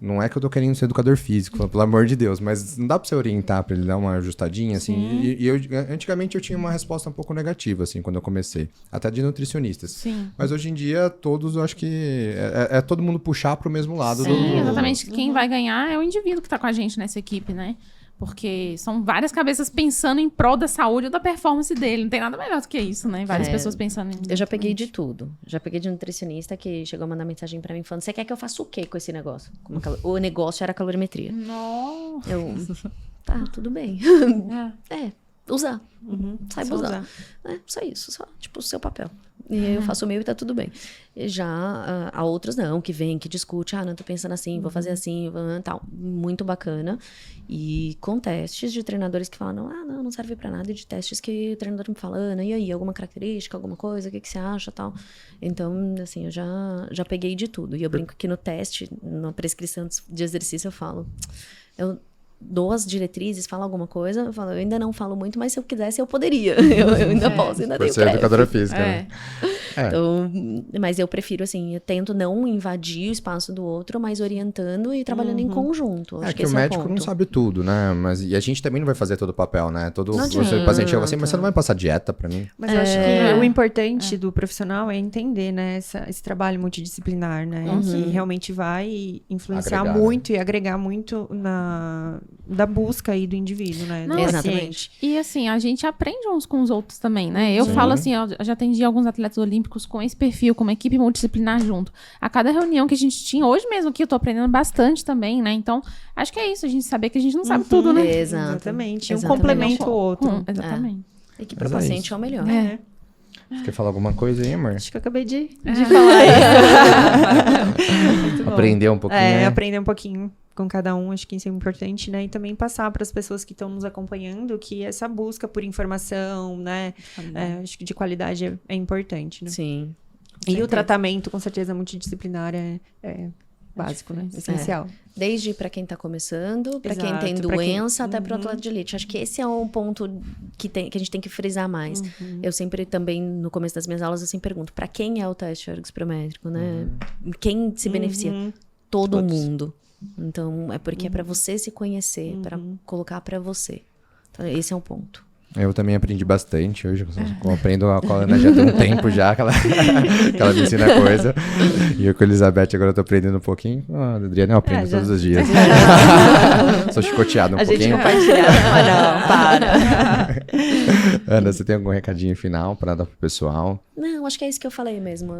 não é que eu tô querendo ser educador físico, pelo amor de Deus, mas não dá pra você orientar pra ele dar uma ajustadinha, assim. E antigamente eu tinha uma resposta um pouco negativa, assim, quando eu comecei. Até de nutricionistas. Sim. Mas hoje em dia, todos, eu acho que é todo mundo puxar pro mesmo lado. Sim, exatamente. Quem vai ganhar é o indivíduo que tá com a gente nessa equipe, né? Porque são várias cabeças pensando em prol da saúde ou da performance dele. Não tem nada melhor do que isso, né? Várias pessoas pensando em... Eu já peguei de tudo. Já peguei de nutricionista que chegou a mandar mensagem pra mim falando, você quer que eu faça o quê com esse negócio? O negócio era calorimetria. Nossa! Tá, tudo bem. Usar. Saiba usar. Só isso, só, tipo, o seu papel. E aí eu faço o meu e tá tudo bem. E já há outros não, que vêm, que discutem, não tô pensando assim, vou fazer assim, tal. Muito bacana. E com testes de treinadores que falam, não serve pra nada. E de testes que o treinador me fala, Ana, e aí, alguma característica, alguma coisa, o que você acha, tal. Então, assim, eu já peguei de tudo. E eu brinco que no teste, na prescrição de exercício, eu falo... Eu dou as diretrizes, falo alguma coisa, eu ainda não falo muito, mas se eu quisesse, eu poderia. Eu ainda posso, ainda tenho Por ser educadora física, né? Então, mas eu prefiro, assim, eu tento não invadir o espaço do outro, mas orientando e trabalhando em conjunto. Acho que o médico não sabe tudo, né? E a gente também não vai fazer todo o papel, né? O paciente chega assim, mas você não vai passar dieta pra mim? Mas eu acho que o importante do profissional é entender, né, esse trabalho multidisciplinar, né? Que realmente vai influenciar muito e agregar muito da busca aí do indivíduo, né? Não, exatamente. E assim, a gente aprende uns com os outros também, né? Eu falo assim, eu já atendi alguns atletas olímpicos com esse perfil, com uma equipe multidisciplinar junto. A cada reunião que a gente tinha, hoje mesmo aqui, eu tô aprendendo bastante também, né? Então, acho que é isso, a gente saber que a gente não sabe tudo, né? Exatamente. Um complementa o outro. Exatamente. E que pro paciente é o melhor. Você quer falar alguma coisa aí, amor? Acho que eu acabei de falar isso. Aprender um pouquinho, né? Aprender um pouquinho com cada um, acho que isso é importante, né? E também passar para as pessoas que estão nos acompanhando que essa busca por informação, né? Acho que de qualidade é importante, né? Sim. E o tratamento, com certeza, multidisciplinar é básico, né? Essencial. Desde para quem tá começando, para quem tem doença, até para o atleta de elite. Acho que esse é um ponto que a gente tem que frisar mais. Eu sempre também, no começo das minhas aulas, eu sempre pergunto, para quem é o teste ergospirométrico, né? Quem se beneficia? Todo mundo. Então, é porque é para você se conhecer, para colocar para você. Então, esse é um ponto. Eu também aprendi bastante hoje. Eu aprendo com a Ana já tem um tempo já, que ela me ensina coisa. E eu com a Elizabeth agora eu tô aprendendo um pouquinho. A Adriana eu aprendo todos os dias. Sou chicoteado um pouquinho. A gente compartilha. Não, para. Ana, você tem algum recadinho final para dar pro pessoal? Não, acho que é isso que eu falei mesmo.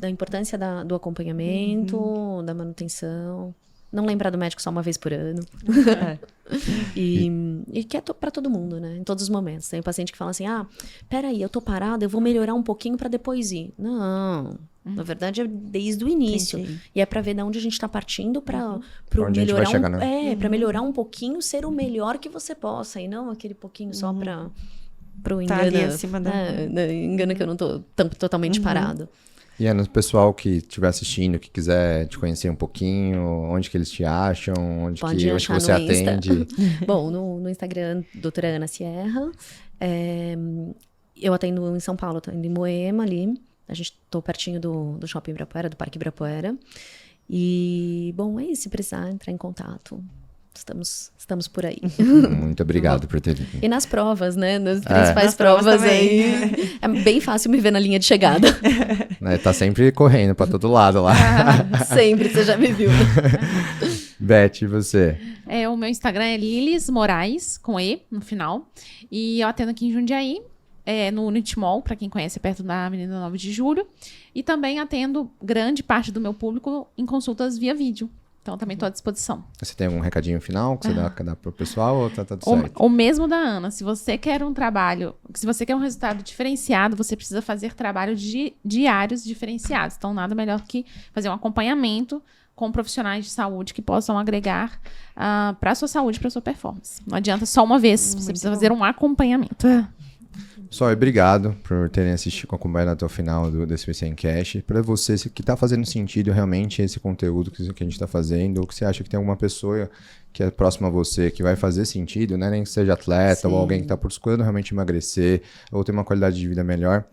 Da importância do acompanhamento, da manutenção. Não lembrar do médico só uma vez por ano. E que é pra todo mundo, né? Em todos os momentos. Tem um paciente que fala assim, peraí, eu tô parada, eu vou melhorar um pouquinho pra depois ir. Não, na verdade é desde o início. E é pra ver de onde a gente tá partindo pro melhorar chegar, né? pra melhorar um pouquinho, ser o melhor que você possa. E não aquele pouquinho só pro engano. Tá ali acima engano que eu não tô totalmente parado. E Ana, o pessoal que estiver assistindo, que quiser te conhecer um pouquinho, onde que eles te acham, onde Pode que achar você no Insta. atende? Bom, no Instagram, doutora Ana Sierra. Eu atendo em São Paulo, atendo em Moema ali. A gente tô pertinho do Shopping Ibirapuera, do Parque Ibirapuera. E, bom, é isso. Se precisar entrar em contato, estamos por aí. Muito obrigado por ter vindo. E nas provas, né? Nas principais Nas provas provas também. aí. É bem fácil me ver na linha de chegada. Né, tá sempre correndo pra todo lado lá. Sempre, você já me viu. Beth, e você? O meu Instagram é Lilis Moraes, com E no final. E eu atendo aqui em Jundiaí, no Unity Mall, para quem conhece, perto da Avenida 9 de Julho. E também atendo grande parte do meu público em consultas via vídeo. Então, também estou à disposição. Você tem algum recadinho final que você dá pro pessoal ou tá tudo certo? O mesmo da Ana. Se você quer um trabalho, se você quer um resultado diferenciado, você precisa fazer trabalhos diários diferenciados. Então, nada melhor que fazer um acompanhamento com profissionais de saúde que possam agregar para a sua saúde, para a sua performance. Não adianta só uma vez, você precisa fazer um acompanhamento. Pessoal, obrigado por terem assistido, acompanhado até o final desse VCNcast. Para você que está fazendo sentido realmente esse conteúdo que a gente está fazendo, ou que você acha que tem alguma pessoa que é próxima a você, que vai fazer sentido, né? Nem que seja atleta ou alguém que está buscando realmente emagrecer ou ter uma qualidade de vida melhor,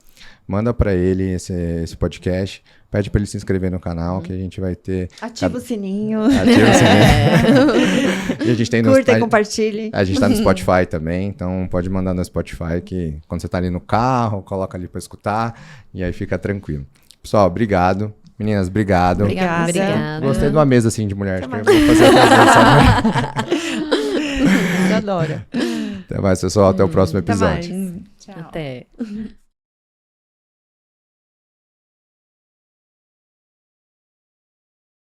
manda para ele esse podcast, pede para ele se inscrever no canal, que a gente vai ter... Ativa o sininho. Ativa o sininho. E a gente tem Curta e compartilhe. A gente tá no Spotify também, então pode mandar no Spotify que quando você tá ali no carro, coloca ali para escutar e aí fica tranquilo. Pessoal, obrigado. Meninas, obrigado. Obrigada. Gostei de uma mesa assim de mulher. Acho que eu vou fazer outra vez, Eu adoro. Até mais, pessoal. Até o próximo Até episódio. mais. Tchau. Até.